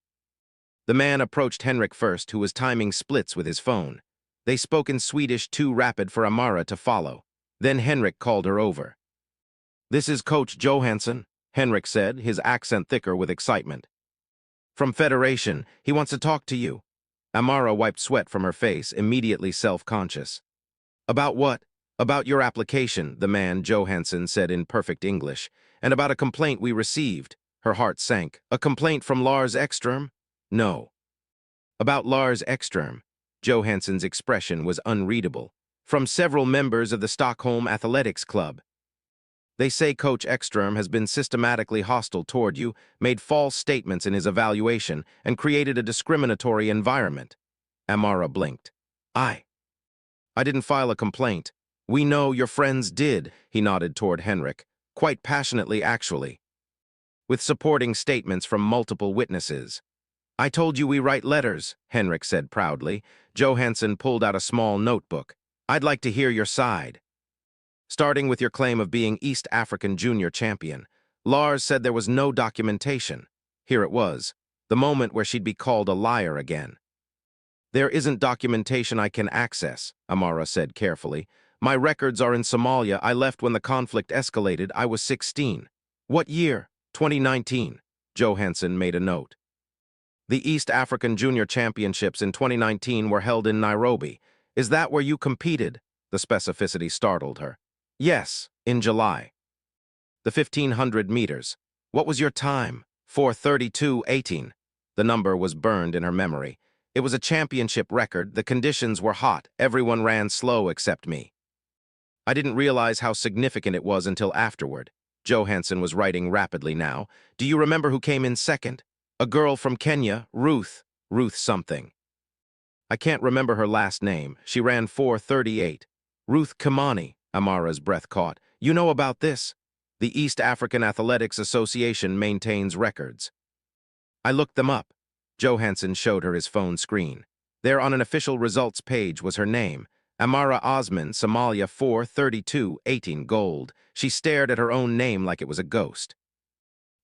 The man approached Henrik first, who was timing splits with his phone. They spoke in Swedish too rapid for Amara to follow. Then Henrik called her over. "This is Coach Johansson," Henrik said, his accent thicker with excitement. "From Federation, he wants to talk to you." Amara wiped sweat from her face, immediately self-conscious. "About what?" "About your application," the man, Johansson, said in perfect English, "and about a complaint we received." Her heart sank. "A complaint from Lars Ekström?" "No." "About Lars Ekström. Johansson's expression was unreadable. From several members of the Stockholm Athletics Club. They say Coach Ekström has been systematically hostile toward you, made false statements in his evaluation, and created a discriminatory environment. Amara blinked. I didn't file a complaint. We know your friends did, he nodded toward Henrik. Quite passionately, actually. With supporting statements from multiple witnesses. I told you we write letters, Henrik said proudly. Johansson pulled out a small notebook. I'd like to hear your side. Starting with your claim of being East African junior champion, Lars said there was no documentation. Here it was, the moment where she'd be called a liar again. There isn't documentation I can access, Amara said carefully. My records are in Somalia. I left when the conflict escalated. I was 16. What year? 2019. Johansson made a note. The East African Junior Championships in 2019 were held in Nairobi. Is that where you competed? The specificity startled her. Yes, in July. The 1,500 meters. What was your time? 4:32:18. The number was burned in her memory. It was a championship record. The conditions were hot. Everyone ran slow except me. I didn't realize how significant it was until afterward. Johansson was writing rapidly now. Do you remember who came in second? A girl from Kenya, Ruth something. I can't remember her last name. She ran 4:38. Ruth Kimani, Amara's breath caught. You know about this? The East African Athletics Association maintains records. I looked them up. Johansson showed her his phone screen. There on an official results page was her name. Amara Osman, Somalia 4:32:18 gold. She stared at her own name like it was a ghost.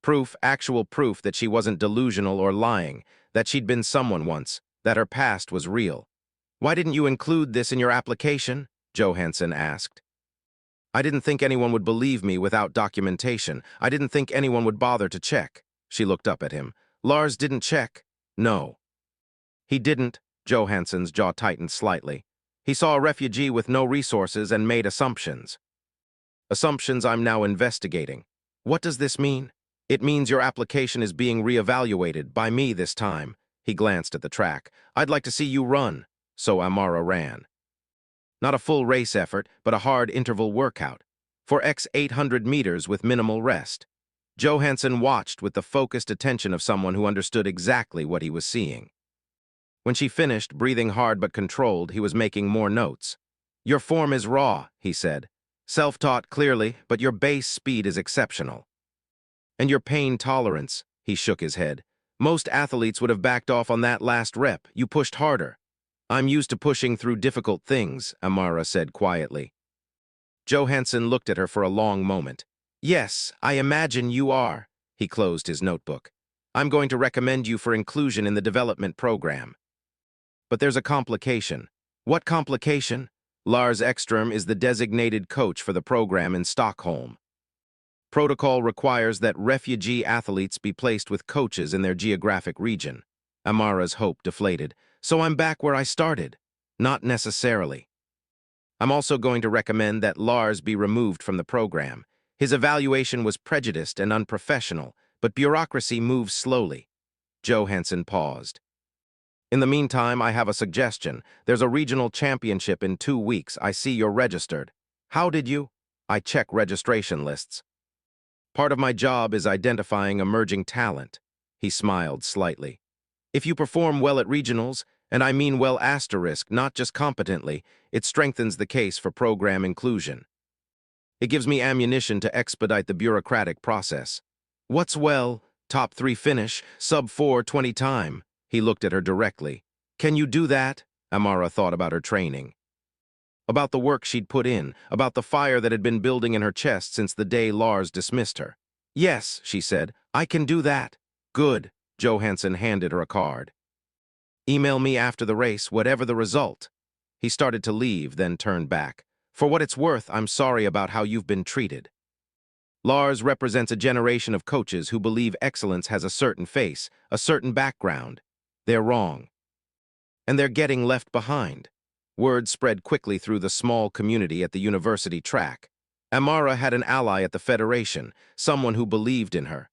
Proof, actual proof that she wasn't delusional or lying, that she'd been someone once, that her past was real. Why didn't you include this in your application? Johansson asked. I didn't think anyone would believe me without documentation. I didn't think anyone would bother to check. She looked up at him. Lars didn't check. No. He didn't. Johansson's jaw tightened slightly. He saw a refugee with no resources and made assumptions. Assumptions I'm now investigating. What does this mean? It means your application is being reevaluated by me this time. He glanced at the track. I'd like to see you run. So Amara ran. Not a full race effort, but a hard interval workout. For X 800 meters with minimal rest. Johansson watched with the focused attention of someone who understood exactly what he was seeing. When she finished, breathing hard but controlled, he was making more notes. Your form is raw, he said. Self-taught clearly, but your base speed is exceptional. And your pain tolerance, he shook his head. Most athletes would have backed off on that last rep. You pushed harder. I'm used to pushing through difficult things, Amara said quietly. Johansson looked at her for a long moment. Yes, I imagine you are. He closed his notebook. I'm going to recommend you for inclusion in the development program. But there's a complication. What complication? Lars Ekström is the designated coach for the program in Stockholm. Protocol requires that refugee athletes be placed with coaches in their geographic region. Amara's hope deflated. So I'm back where I started. Not necessarily. I'm also going to recommend that Lars be removed from the program. His evaluation was prejudiced and unprofessional, but bureaucracy moves slowly. Johansson paused. In the meantime, I have a suggestion. There's a regional championship in 2 weeks. I see you're registered. How did you? I check registration lists. Part of my job is identifying emerging talent. He smiled slightly. If you perform well at regionals, and I mean well asterisk, not just competently, it strengthens the case for program inclusion. It gives me ammunition to expedite the bureaucratic process. What's well? Top 3 finish, sub 4:20 time. He looked at her directly. Can you do that? Amara thought about her training. About the work she'd put in, about the fire that had been building in her chest since the day Lars dismissed her. Yes, she said, I can do that. Good. Johansson handed her a card. Email me after the race, whatever the result. He started to leave, then turned back. For what it's worth, I'm sorry about how you've been treated. Lars represents a generation of coaches who believe excellence has a certain face, a certain background. They're wrong. And they're getting left behind. Word spread quickly through the small community at the university track. Amara had an ally at the federation, someone who believed in her.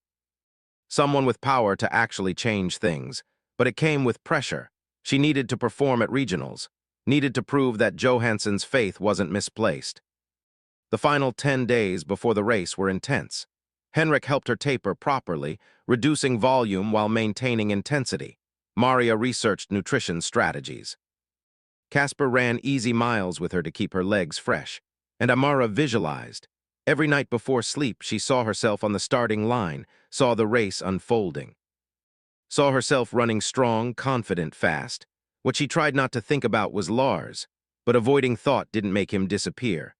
Someone with power to actually change things, but it came with pressure. She needed to perform at regionals, needed to prove that Johansson's faith wasn't misplaced. The final 10 days before the race were intense. Henrik helped her taper properly, reducing volume while maintaining intensity. Maria researched nutrition strategies. Casper ran easy miles with her to keep her legs fresh, and Amara visualized. Every night before sleep, she saw herself on the starting line, saw the race unfolding. Saw herself running strong, confident, fast. What she tried not to think about was Lars, but avoiding thought didn't make him disappear.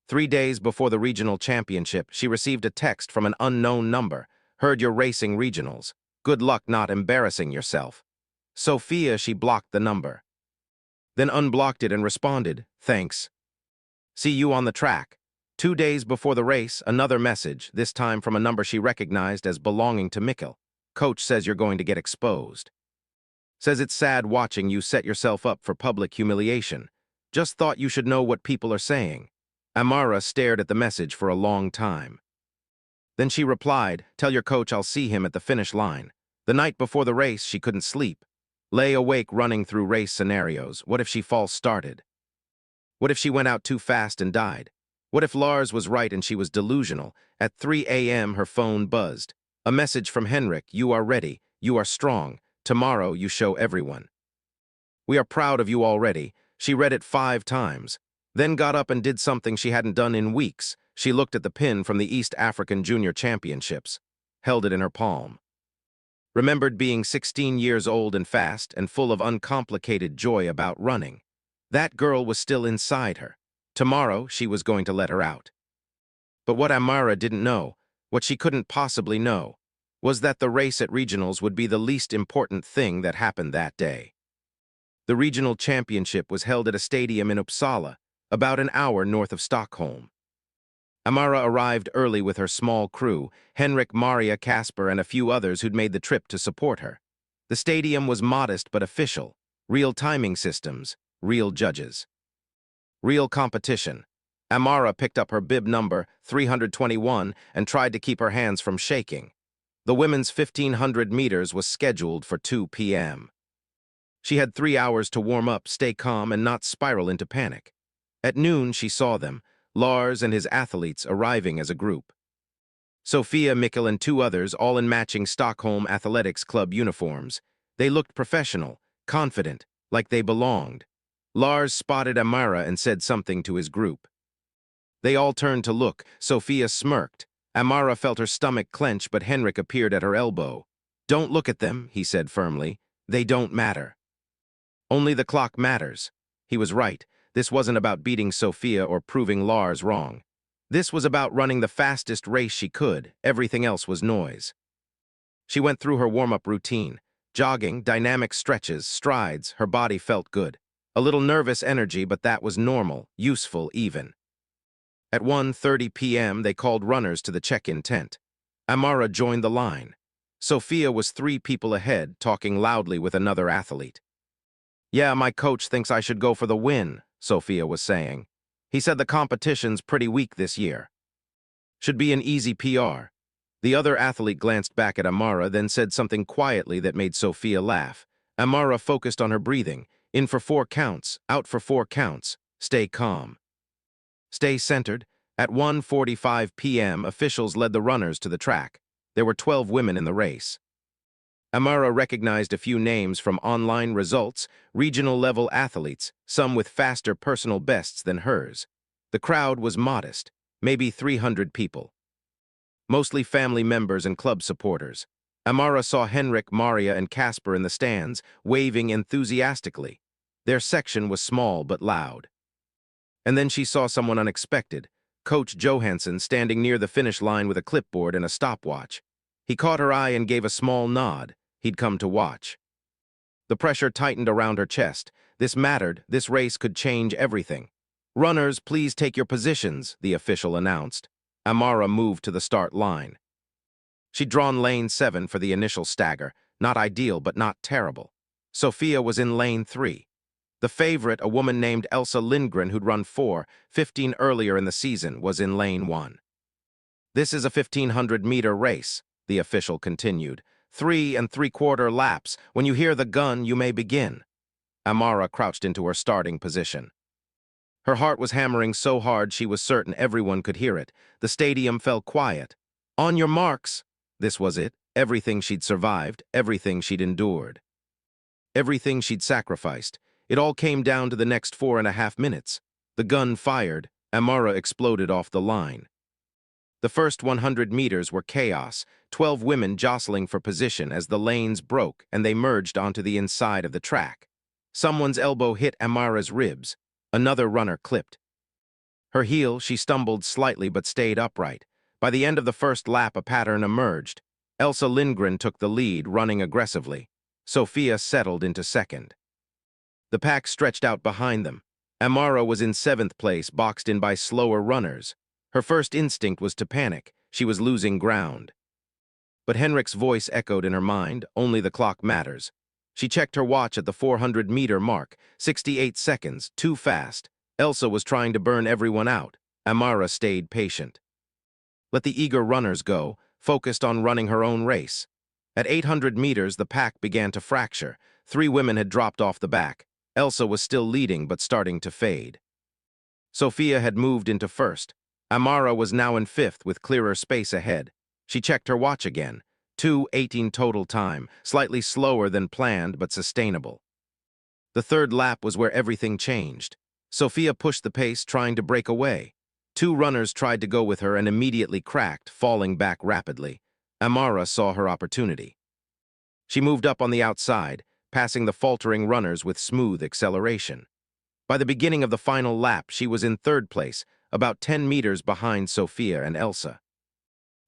3 days before the regional championship, she received a text from an unknown number. Heard you're racing regionals. Good luck not embarrassing yourself. Sophia, she blocked the number. Then unblocked it and responded, thanks. See you on the track. 2 days before the race, another message, this time from a number she recognized as belonging to Mikkel. Coach says you're going to get exposed. Says it's sad watching you set yourself up for public humiliation. Just thought you should know what people are saying. Amara stared at the message for a long time. Then she replied, tell your coach I'll see him at the finish line. The night before the race, she couldn't sleep. Lay awake running through race scenarios. What if she false started? What if she went out too fast and died? What if Lars was right and she was delusional? At 3 a.m. her phone buzzed. A message from Henrik, you are ready, you are strong. Tomorrow you show everyone. We are proud of you already. She read it 5 times. Then got up and did something she hadn't done in weeks. She looked at the pin from the East African Junior Championships, held it in her palm. Remembered being 16 years old and fast and full of uncomplicated joy about running. That girl was still inside her. Tomorrow she was going to let her out. But what Amara didn't know, what she couldn't possibly know, was that the race at regionals would be the least important thing that happened that day. The regional championship was held at a stadium in Uppsala, about an hour north of Stockholm. Amara arrived early with her small crew, Henrik, Maria, Casper, and a few others who'd made the trip to support her. The stadium was modest but official, real timing systems, real judges. Real competition. Amara picked up her bib number, 321, and tried to keep her hands from shaking. The women's 1,500 meters was scheduled for 2 p.m. She had 3 hours to warm up, stay calm, and not spiral into panic. At noon, she saw them, Lars and his athletes arriving as a group. Sophia, Mikkel, and 2 others, all in matching Stockholm Athletics Club uniforms. They looked professional, confident, like they belonged. Lars spotted Amara and said something to his group. They all turned to look. Sophia smirked. Amara felt her stomach clench, but Henrik appeared at her elbow. Don't look at them, he said firmly. They don't matter. Only the clock matters. He was right. This wasn't about beating Sophia or proving Lars wrong. This was about running the fastest race she could. Everything else was noise. She went through her warm-up routine. Jogging, dynamic stretches, strides, her body felt good. A little nervous energy, but that was normal, useful even. At 1:30 p.m., they called runners to the check-in tent. Amara joined the line. Sophia was 3 people ahead, talking loudly with another athlete. Yeah, my coach thinks I should go for the win, Sophia was saying. He said the competition's pretty weak this year. Should be an easy PR. The other athlete glanced back at Amara, then said something quietly that made Sophia laugh. Amara focused on her breathing. In for 4 counts, out for 4 counts. Stay calm. Stay centered. At 1:45 p.m., officials led the runners to the track. There were 12 women in the race. Amara recognized a few names from online results, regional-level athletes, some with faster personal bests than hers. The crowd was modest, maybe 300 people. Mostly family members and club supporters. Amara saw Henrik, Maria, and Casper in the stands, waving enthusiastically. Their section was small but loud. And then she saw someone unexpected, Coach Johansson standing near the finish line with a clipboard and a stopwatch. He caught her eye and gave a small nod. He'd come to watch. The pressure tightened around her chest. This mattered. This race could change everything. Runners, please take your positions, the official announced. Amara moved to the start line. She'd drawn lane 7 for the initial stagger. Not ideal, but not terrible. Sophia was in lane 3. The favorite, a woman named Elsa Lindgren who'd run 4:15 earlier in the season, was in lane 1. This is a 1,500-meter race, the official continued. 3 3/4 laps. When you hear the gun, you may begin. Amara crouched into her starting position. Her heart was hammering so hard she was certain everyone could hear it. The stadium fell quiet. On your marks. This was it. Everything she'd survived, everything she'd endured. Everything she'd sacrificed. It all came down to the next 4.5 minutes. The gun fired. Amara exploded off the line. The first 100 meters were chaos, 12 women jostling for position as the lanes broke and they merged onto the inside of the track. Someone's elbow hit Amara's ribs. Another runner clipped. Her heel, she stumbled slightly but stayed upright. By the end of the first lap, a pattern emerged. Elsa Lindgren took the lead, running aggressively. Sofia settled into second. The pack stretched out behind them. Amara was in 7th place, boxed in by slower runners. Her first instinct was to panic. She was losing ground. But Henrik's voice echoed in her mind, only the clock matters. She checked her watch at the 400-meter mark, 68 seconds, too fast. Elsa was trying to burn everyone out. Amara stayed patient. Let the eager runners go, focused on running her own race. At 800 meters, the pack began to fracture. 3 women had dropped off the back. Elsa was still leading but starting to fade. Sofia had moved into first. Amara was now in 5th with clearer space ahead. She checked her watch again. 2:18 total time, slightly slower than planned but sustainable. The third lap was where everything changed. Sofia pushed the pace, trying to break away. 2 runners tried to go with her and immediately cracked, falling back rapidly. Amara saw her opportunity. She moved up on the outside, passing the faltering runners with smooth acceleration. By the beginning of the final lap, she was in 3rd place, about 10 meters behind Sofia and Elsa.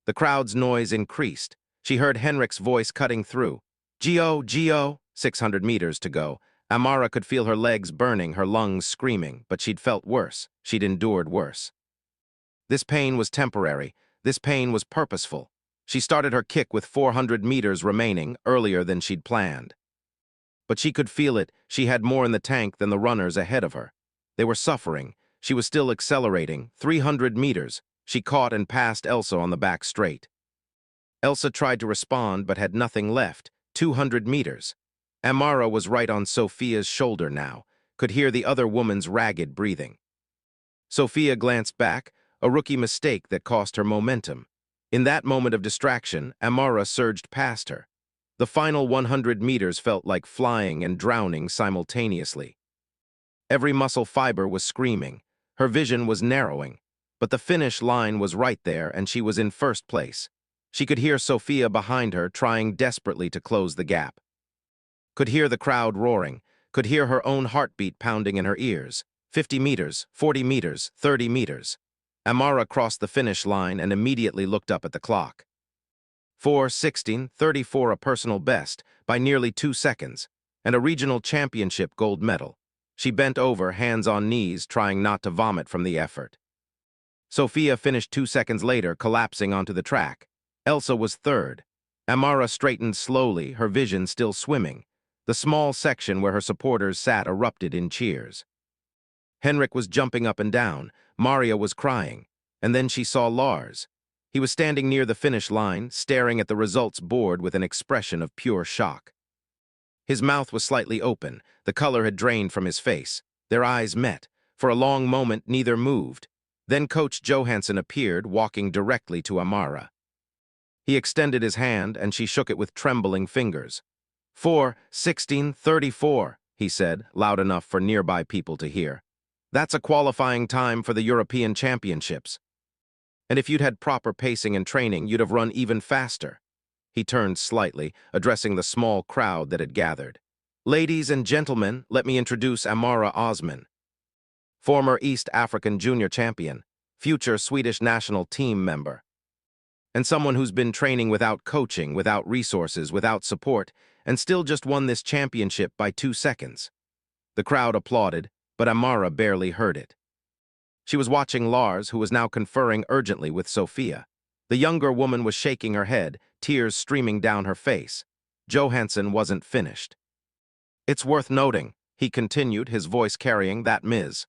The crowd's noise increased. She heard Henrik's voice cutting through. Gio! 600 meters to go. Amara could feel her legs burning, her lungs screaming, but she'd felt worse. She'd endured worse. This pain was temporary. This pain was purposeful. She started her kick with 400 meters remaining, earlier than she'd planned. But she could feel it. She had more in the tank than the runners ahead of her. They were suffering. She was still accelerating. 300 meters. She caught and passed Elsa on the back straight. Elsa tried to respond but had nothing left. 200 meters. Amara was right on Sofia's shoulder now, could hear the other woman's ragged breathing. Sofia glanced back, a rookie mistake that cost her momentum. In that moment of distraction, Amara surged past her. The final 100 meters felt like flying and drowning simultaneously. Every muscle fiber was screaming. Her vision was narrowing. But the finish line was right there and she was in 1st place. She could hear Sofia behind her trying desperately to close the gap. Could hear the crowd roaring, could hear her own heartbeat pounding in her ears. 50 meters, 40 meters, 30 meters. Amara crossed the finish line and immediately looked up at the clock. 4:16:34, a personal best, by nearly 2 seconds, and a regional championship gold medal. She bent over, hands on knees, trying not to vomit from the effort. Sofia finished 2 seconds later, collapsing onto the track. Elsa was 3rd. Amara straightened slowly, her vision still swimming. The small section where her supporters sat erupted in cheers. Henrik was jumping up and down. Maria was crying. And then she saw Lars. He was standing near the finish line, staring at the results board with an expression of pure shock. His mouth was slightly open. The color had drained from his face. Their eyes met. For a long moment, neither moved. Then Coach Johansson appeared, walking directly to Amara. He extended his hand, and she shook it with trembling fingers. 4:16:34, he said, loud enough for nearby people to hear. That's a qualifying time for the European Championships. And if you'd had proper pacing and training, you'd have run even faster. He turned slightly, addressing the small crowd that had gathered. Ladies and gentlemen, let me introduce Amara Osman, former East African junior champion, future Swedish national team member, and someone who's been training without coaching, without resources, without support, and still just won this championship by 2 seconds. The crowd applauded, but Amara barely heard it. She was watching Lars, who was now conferring urgently with Sofia. The younger woman was shaking her head, tears streaming down her face. Johansson wasn't finished. It's worth noting, he continued, his voice carrying that Ms.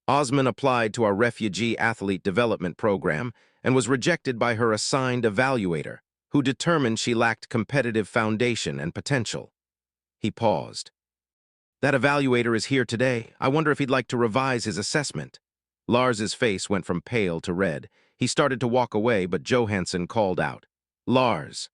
Osman applied to our Refugee athlete development program and was rejected by her assigned evaluator. who determined she lacked competitive foundation and potential. He paused. That evaluator is here today. I wonder if he'd like to revise his assessment. Lars's face went from pale to red. He started to walk away, but Johansson called out, "Lars."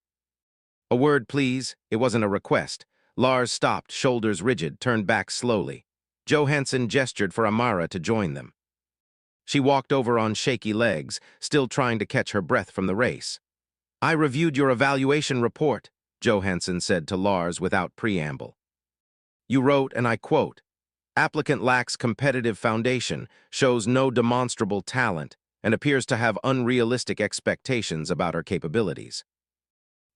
"A word, please." It wasn't a request. Lars stopped, shoulders rigid, turned back slowly. Johansson gestured for Amara to join them. She walked over on shaky legs, still trying to catch her breath from the race. "I reviewed your evaluation report," Johansson said to Lars without preamble. "You wrote, and I quote, 'Applicant lacks competitive foundation, shows no demonstrable talent, and appears to have unrealistic expectations about her capabilities.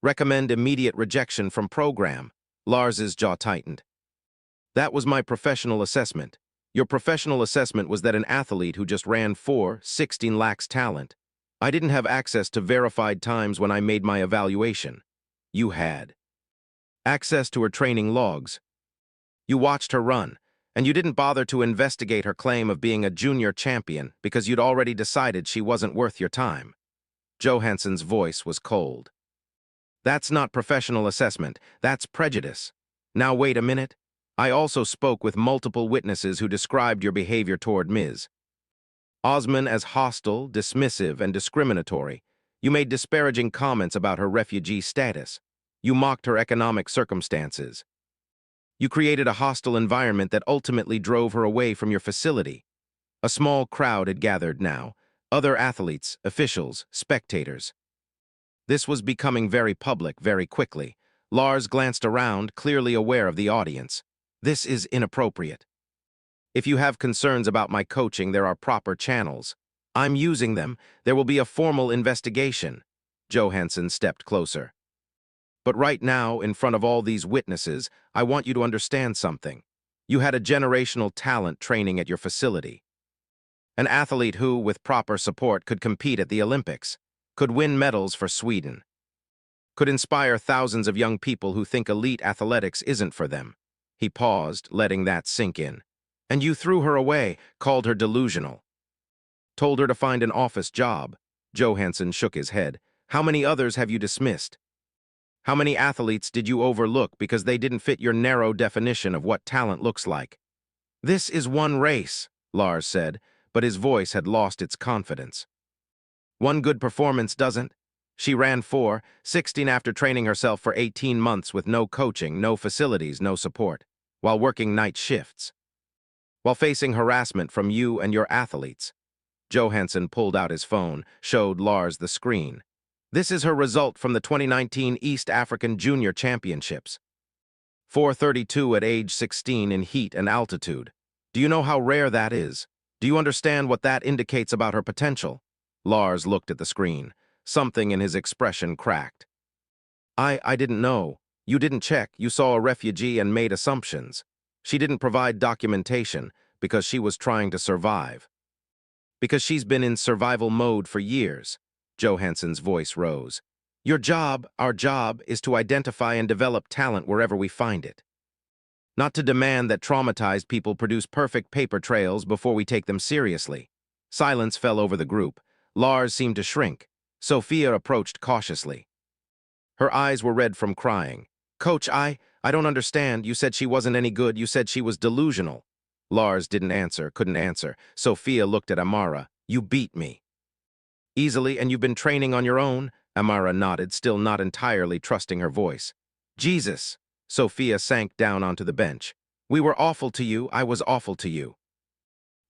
Recommend immediate rejection from program.'" Lars's jaw tightened. "That was my professional assessment. Your professional assessment was that an athlete who just ran 4:16 lacks talent. I didn't have access to verified times when I made my evaluation. You had. Access to her training logs. You watched her run, and you didn't bother to investigate her claim of being a junior champion because you'd already decided she wasn't worth your time." Johansson's voice was cold. "That's not professional assessment, that's prejudice. Now wait a minute. I also spoke with multiple witnesses who described your behavior toward Ms. Osman as hostile, dismissive, and discriminatory. You made disparaging comments about her refugee status. You mocked her economic circumstances. You created a hostile environment that ultimately drove her away from your facility. A small crowd had gathered now, other athletes, officials, spectators. This was becoming very public very quickly. Lars glanced around, clearly aware of the audience. "This is inappropriate. If you have concerns about my coaching, there are proper channels. I'm using them. There will be a formal investigation." Johansson stepped closer. "But right now, in front of all these witnesses, I want you to understand something. You had a generational talent training at your facility. An athlete who, with proper support, could compete at the Olympics, could win medals for Sweden, could inspire thousands of young people who think elite athletics isn't for them." He paused, letting that sink in. "And you threw her away, called her delusional. Told her to find an office job." Johansson shook his head. "How many others have you dismissed? How many athletes did you overlook because they didn't fit your narrow definition of what talent looks like?" "This is one race," Lars said, but his voice had lost its confidence. "One good performance doesn't. She ran 4:16 after training herself for 18 months with no coaching, no facilities, no support, while working night shifts, while facing harassment from you and your athletes." Johansson pulled out his phone, showed Lars the screen. "This is her result from the 2019 East African Junior Championships. 4:32 at age 16 in heat and altitude. Do you know how rare that is? Do you understand what that indicates about her potential?" Lars looked at the screen. Something in his expression cracked. I didn't know. You didn't check. You saw a refugee and made assumptions. She didn't provide documentation because she was trying to survive. Because she's been in survival mode for years." Johansson's voice rose. "Your job, our job, is to identify and develop talent wherever we find it. Not to demand that traumatized people produce perfect paper trails before we take them seriously." Silence fell over the group. Lars seemed to shrink. Sophia approached cautiously. Her eyes were red from crying. "Coach, I don't understand. You said she wasn't any good. You said she was delusional." Lars didn't answer, couldn't answer. Sophia looked at Amara. "You beat me." "Easily, and you've been training on your own?" Amara nodded, still not entirely trusting her voice. "Jesus." Sophia sank down onto the bench. "We were awful to you. I was awful to you.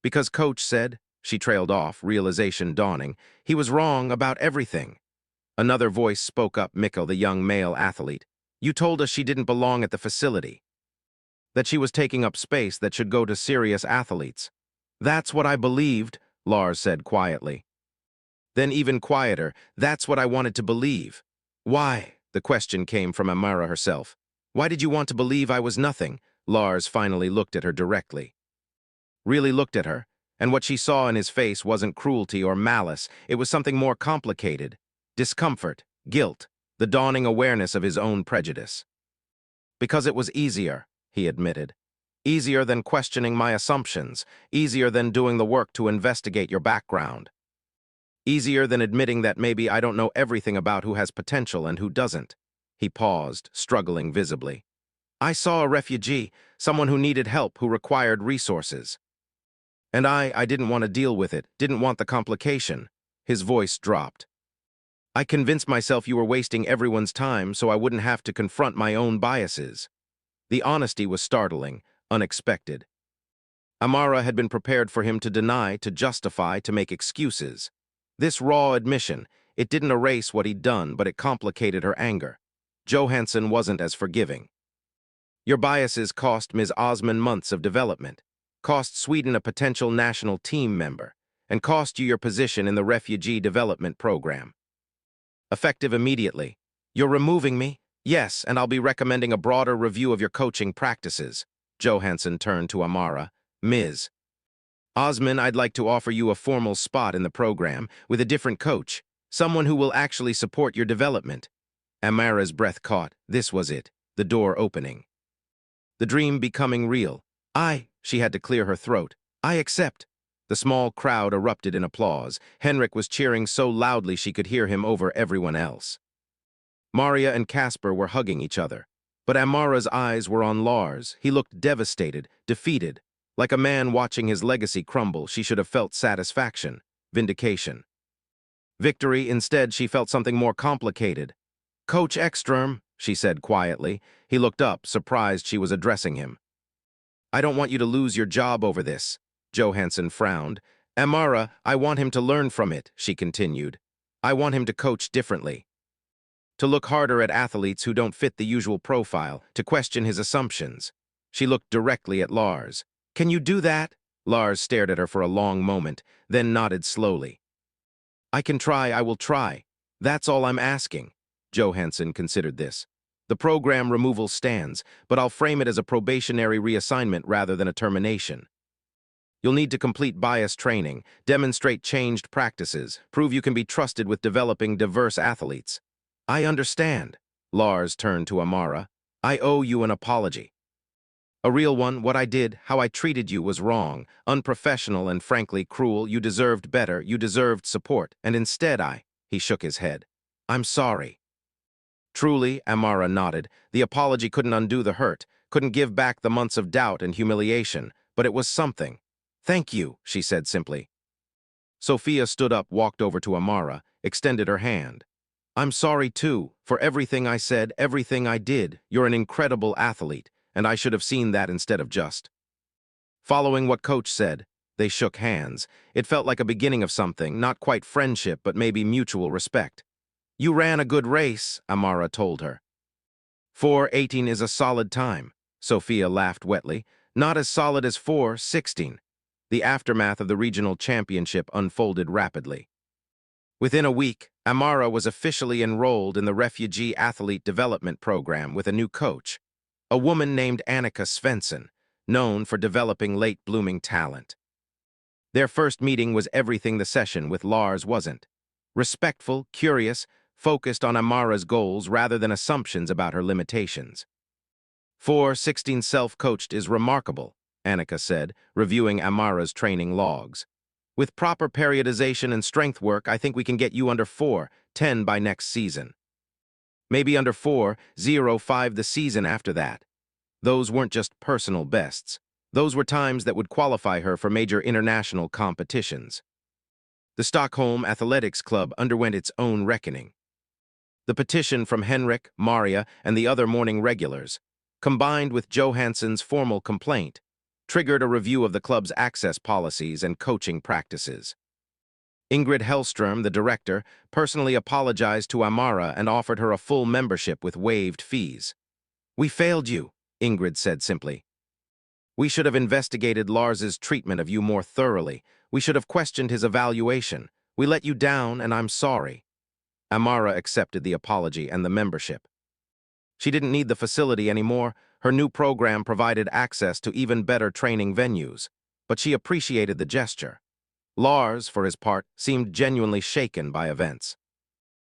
Because Coach said," she trailed off, realization dawning, "he was wrong about everything." Another voice spoke up, Mikkel, the young male athlete. "You told us she didn't belong at the facility. That she was taking up space that should go to serious athletes." "That's what I believed," Lars said quietly. Then even quieter, "That's what I wanted to believe." "Why?" The question came from Amara herself. "Why did you want to believe I was nothing?" Lars finally looked at her directly. Really looked at her, and what she saw in his face wasn't cruelty or malice. It was something more complicated. Discomfort, guilt, the dawning awareness of his own prejudice. "Because it was easier," he admitted. "Easier than questioning my assumptions, easier than doing the work to investigate your background." Easier than admitting that maybe I don't know everything about who has potential and who doesn't. He paused, struggling visibly. I saw a refugee, someone who needed help, who required resources. And I didn't want to deal with it, didn't want the complication. His voice dropped. I convinced myself you were wasting everyone's time so I wouldn't have to confront my own biases. The honesty was startling, unexpected. Amara had been prepared for him to deny, to justify, to make excuses. This raw admission, it didn't erase what he'd done, but it complicated her anger. Johansson wasn't as forgiving. Your biases cost Ms. Osman months of development, cost Sweden a potential national team member, and cost you your position in the refugee development program. Effective immediately. You're removing me? Yes, and I'll be recommending a broader review of your coaching practices. Johansson turned to Amara. Ms. Osman, I'd like to offer you a formal spot in the program with a different coach, someone who will actually support your development. Amara's breath caught. This was it, the door opening. The dream becoming real. She had to clear her throat. I accept. The small crowd erupted in applause. Henrik was cheering so loudly she could hear him over everyone else. Maria and Casper were hugging each other. But Amara's eyes were on Lars. He looked devastated, defeated. Like a man watching his legacy crumble, she should have felt satisfaction, vindication. Victory, instead, she felt something more complicated. Coach Ekström, she said quietly. He looked up, surprised she was addressing him. I don't want you to lose your job over this. Johansson frowned. Amara, I want him to learn from it, she continued. I want him to coach differently. To look harder at athletes who don't fit the usual profile, to question his assumptions. She looked directly at Lars. Can you do that? Lars stared at her for a long moment, then nodded slowly. I can try, I will try. That's all I'm asking. Johansson considered this. The program removal stands, but I'll frame it as a probationary reassignment rather than a termination. You'll need to complete bias training, demonstrate changed practices, prove you can be trusted with developing diverse athletes. I understand. Lars turned to Amara. I owe you an apology. A real one. What I did, how I treated you was wrong, unprofessional, and frankly cruel. You deserved better, you deserved support, and instead he shook his head. I'm sorry. Truly, Amara nodded. The apology couldn't undo the hurt, couldn't give back the months of doubt and humiliation, but it was something. Thank you, she said simply. Sophia stood up, walked over to Amara, extended her hand. I'm sorry too, for everything I said, everything I did. You're an incredible athlete, and I should have seen that instead of just. Following what Coach said, they shook hands. It felt like a beginning of something, not quite friendship, but maybe mutual respect. You ran a good race, Amara told her. 4:18 is a solid time, Sophia laughed wetly. Not as solid as 4:16. The aftermath of the regional championship unfolded rapidly. Within a week, Amara was officially enrolled in the Refugee Athlete Development Program with a new coach, a woman named Annika Svensson, known for developing late-blooming talent. Their first meeting was everything the session with Lars wasn't. Respectful, curious, focused on Amara's goals rather than assumptions about her limitations. 4:16 self-coached is remarkable, Annika said, reviewing Amara's training logs. With proper periodization and strength work, I think we can get you under 4:10 by next season. Maybe under 4:05 the season after that. Those weren't just personal bests. Those were times that would qualify her for major international competitions. The Stockholm Athletics Club underwent its own reckoning. The petition from Henrik, Maria, and the other morning regulars, combined with Johansson's formal complaint, triggered a review of the club's access policies and coaching practices. Ingrid Hellström, the director, personally apologized to Amara and offered her a full membership with waived fees. We failed you, Ingrid said simply. We should have investigated Lars's treatment of you more thoroughly. We should have questioned his evaluation. We let you down, and I'm sorry. Amara accepted the apology and the membership. She didn't need the facility anymore. Her new program provided access to even better training venues, but she appreciated the gesture. Lars, for his part, seemed genuinely shaken by events.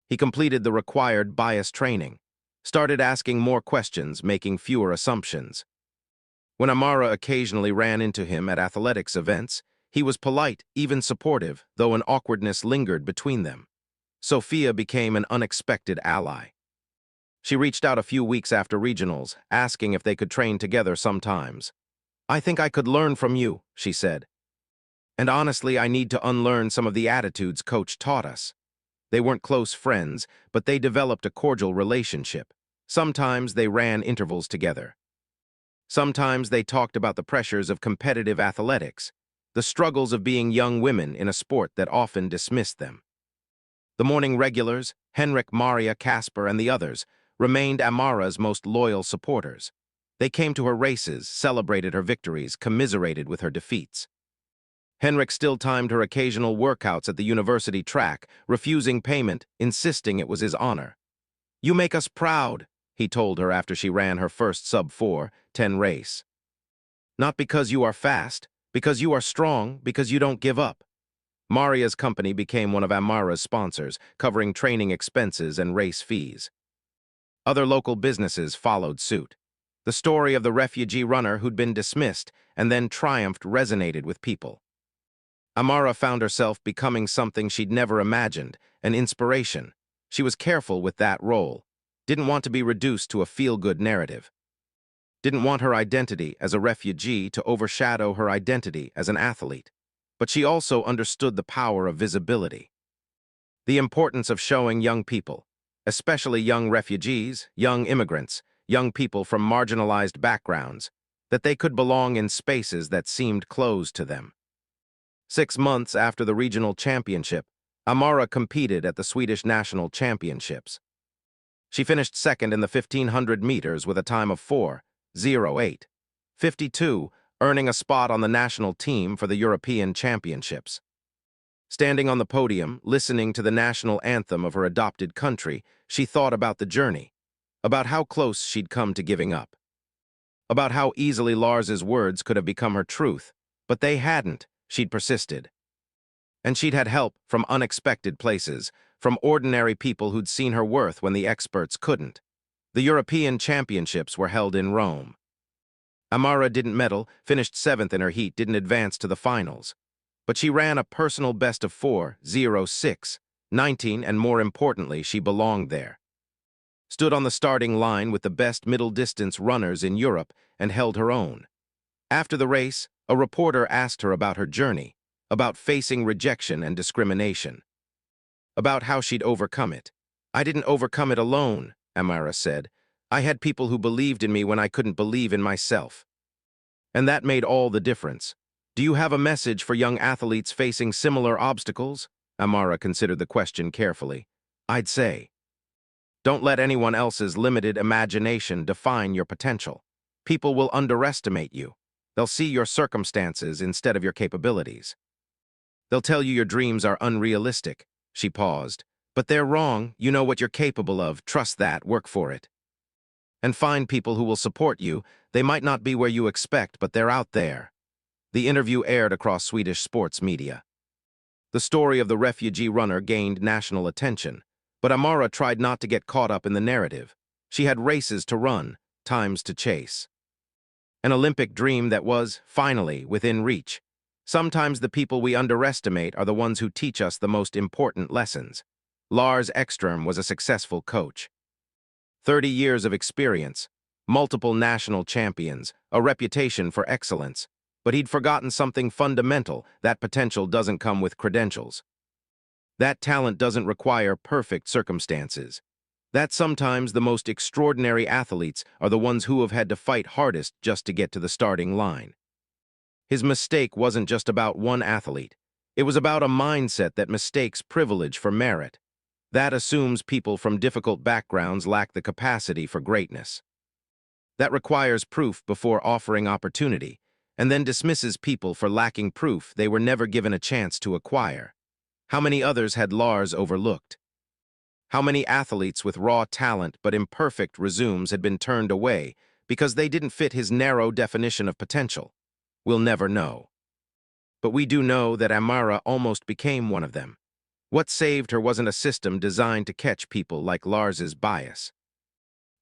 He completed the required bias training, started asking more questions, making fewer assumptions. When Amara occasionally ran into him at athletics events, He was polite, even supportive, though an awkwardness lingered between them. Sophia became an unexpected ally. She reached out a few weeks after regionals, asking if they could train together sometimes. "I think I could learn from you," she said. "And honestly, I need to unlearn some of the attitudes Coach taught us." They weren't close friends, but they developed a cordial relationship. Sometimes they ran intervals together. Sometimes they talked about the pressures of competitive athletics, the struggles of being young women in a sport that often dismissed them. The morning regulars, Henrik, Maria, Casper, and the others, remained Amara's most loyal supporters. They came to her races, celebrated her victories, commiserated with her defeats. Henrik still timed her occasional workouts at the university track, refusing payment, insisting it was his honor. "You make us proud," he told her after she ran her first sub-4:10 race. "Not because you are fast, because you are strong, because you don't give up." Maria's company became one of Amara's sponsors, covering training expenses and race fees. Other local businesses followed suit. The story of the refugee runner who'd been dismissed and then triumphed resonated with people. Amara found herself becoming something she'd never imagined, an inspiration. She was careful with that role, didn't want to be reduced to a feel-good narrative, didn't want her identity as a refugee to overshadow her identity as an athlete. But she also understood the power of visibility, the importance of showing young people, especially young refugees, young immigrants, young people from marginalized backgrounds, that they could belong in spaces that seemed closed to them. 6 months after the regional championship, Amara competed at the Swedish National Championships. She finished second in the 1500 meters with a time of 4:08:52, earning a spot on the national team for the European Championships. Standing on the podium, listening to the national anthem of her adopted country, she thought about the journey, about how close she'd come to giving up, about how easily Lars's words could have become her truth, but they hadn't. She'd persisted. And she'd had help from unexpected places, from ordinary people who'd seen her worth when the experts couldn't. The European Championships were held in Rome. Amara didn't medal, finished 7th in her heat, didn't advance to the finals. But she ran a personal best of 4:06:19, and more importantly, she belonged there. Stood on the starting line with the best middle-distance runners in Europe and held her own. After the race, a reporter asked her about her journey, about facing rejection and discrimination, about how she'd overcome it. "I didn't overcome it alone," Amara said. "I had people who believed in me when I couldn't believe in myself. And that made all the difference." "Do you have a message for young athletes facing similar obstacles?" Amara considered the question carefully. "I'd say, don't let anyone else's limited imagination define your potential. People will underestimate you. They'll see your circumstances instead of your capabilities. They'll tell you your dreams are unrealistic." She paused. "But they're wrong. You know what you're capable of. Trust that. Work for it. And find people who will support you. They might not be where you expect, but they're out there." The interview aired across Swedish sports media. The story of the refugee runner gained national attention, but Amara tried not to get caught up in the narrative. She had races to run, times to chase. An Olympic dream that was, finally, within reach. Sometimes the people we underestimate are the ones who teach us the most important lessons. Lars Ekström was a successful coach. 30 years of experience, multiple national champions, a reputation for excellence. But he'd forgotten something fundamental: that potential doesn't come with credentials. That talent doesn't require perfect circumstances. That sometimes the most extraordinary athletes are the ones who have had to fight hardest just to get to the starting line. His mistake wasn't just about one athlete. It was about a mindset that mistakes privilege for merit. That assumes people from difficult backgrounds lack the capacity for greatness. That requires proof before offering opportunity, and then dismisses people for lacking proof they were never given a chance to acquire. How many others had Lars overlooked? How many athletes with raw talent but imperfect resumes had been turned away because they didn't fit his narrow definition of potential? We'll never know. But we do know that Amara almost became one of them. What saved her wasn't a system designed to catch people like Lars's bias.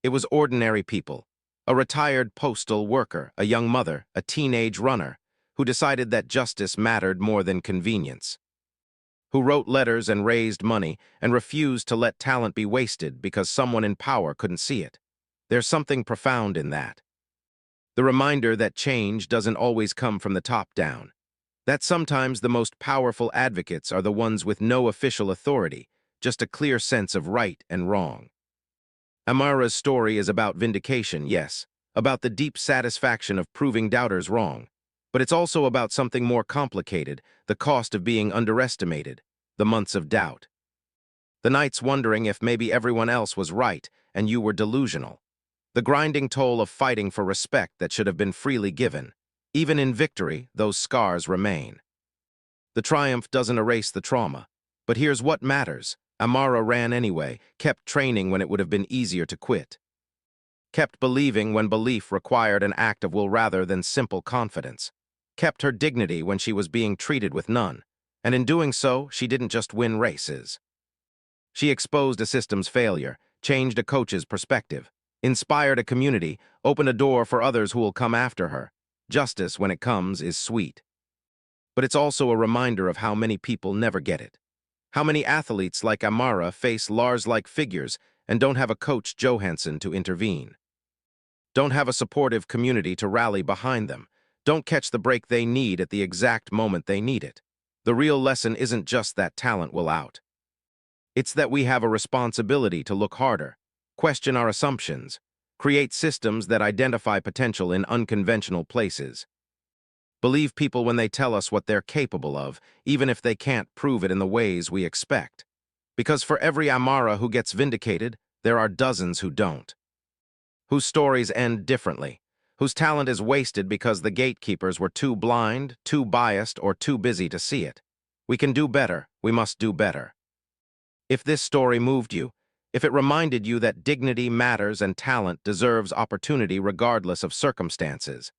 It was ordinary people. A retired postal worker, a young mother, a teenage runner, who decided that justice mattered more than convenience, who wrote letters and raised money and refused to let talent be wasted because someone in power couldn't see it. There's something profound in that. The reminder that change doesn't always come from the top down. That sometimes the most powerful advocates are the ones with no official authority, just a clear sense of right and wrong. Amara's story is about vindication, yes, about the deep satisfaction of proving doubters wrong. But it's also about something more complicated, the cost of being underestimated, the months of doubt. The nights wondering if maybe everyone else was right and you were delusional. The grinding toll of fighting for respect that should have been freely given. Even in victory, those scars remain. The triumph doesn't erase the trauma. But here's what matters. Amara ran anyway, kept training when it would have been easier to quit. Kept believing when belief required an act of will rather than simple confidence. Kept her dignity when she was being treated with none. And in doing so, she didn't just win races. She exposed a system's failure, changed a coach's perspective, inspired a community, opened a door for others who will come after her. Justice, when it comes, is sweet. But it's also a reminder of how many people never get it. How many athletes like Amara face Lars-like figures and don't have a coach Johansson to intervene. Don't have a supportive community to rally behind them. Don't catch the break they need at the exact moment they need it. The real lesson isn't just that talent will out. It's that we have a responsibility to look harder, question our assumptions, create systems that identify potential in unconventional places. Believe people when they tell us what they're capable of, even if they can't prove it in the ways we expect. Because for every Amara who gets vindicated, there are dozens who don't. Whose stories end differently, whose talent is wasted because the gatekeepers were too blind, too biased, or too busy to see it. We can do better. We must do better. If this story moved you, if it reminded you that dignity matters and talent deserves opportunity regardless of circumstances,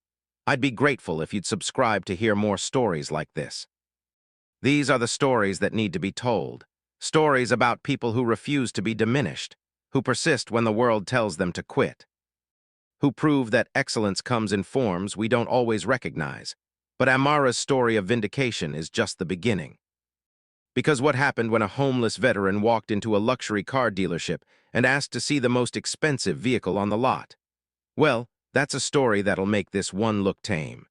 I'd be grateful if you'd subscribe to hear more stories like this. These are the stories that need to be told. Stories about people who refuse to be diminished, who persist when the world tells them to quit, who prove that excellence comes in forms we don't always recognize. But Amara's story of vindication is just the beginning. Because what happened when a homeless veteran walked into a luxury car dealership and asked to see the most expensive vehicle on the lot? Well, that's a story that'll make this one look tame.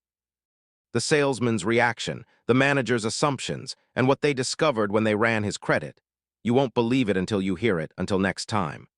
The salesman's reaction, the manager's assumptions, and what they discovered when they ran his credit. You won't believe it until you hear it. Until next time.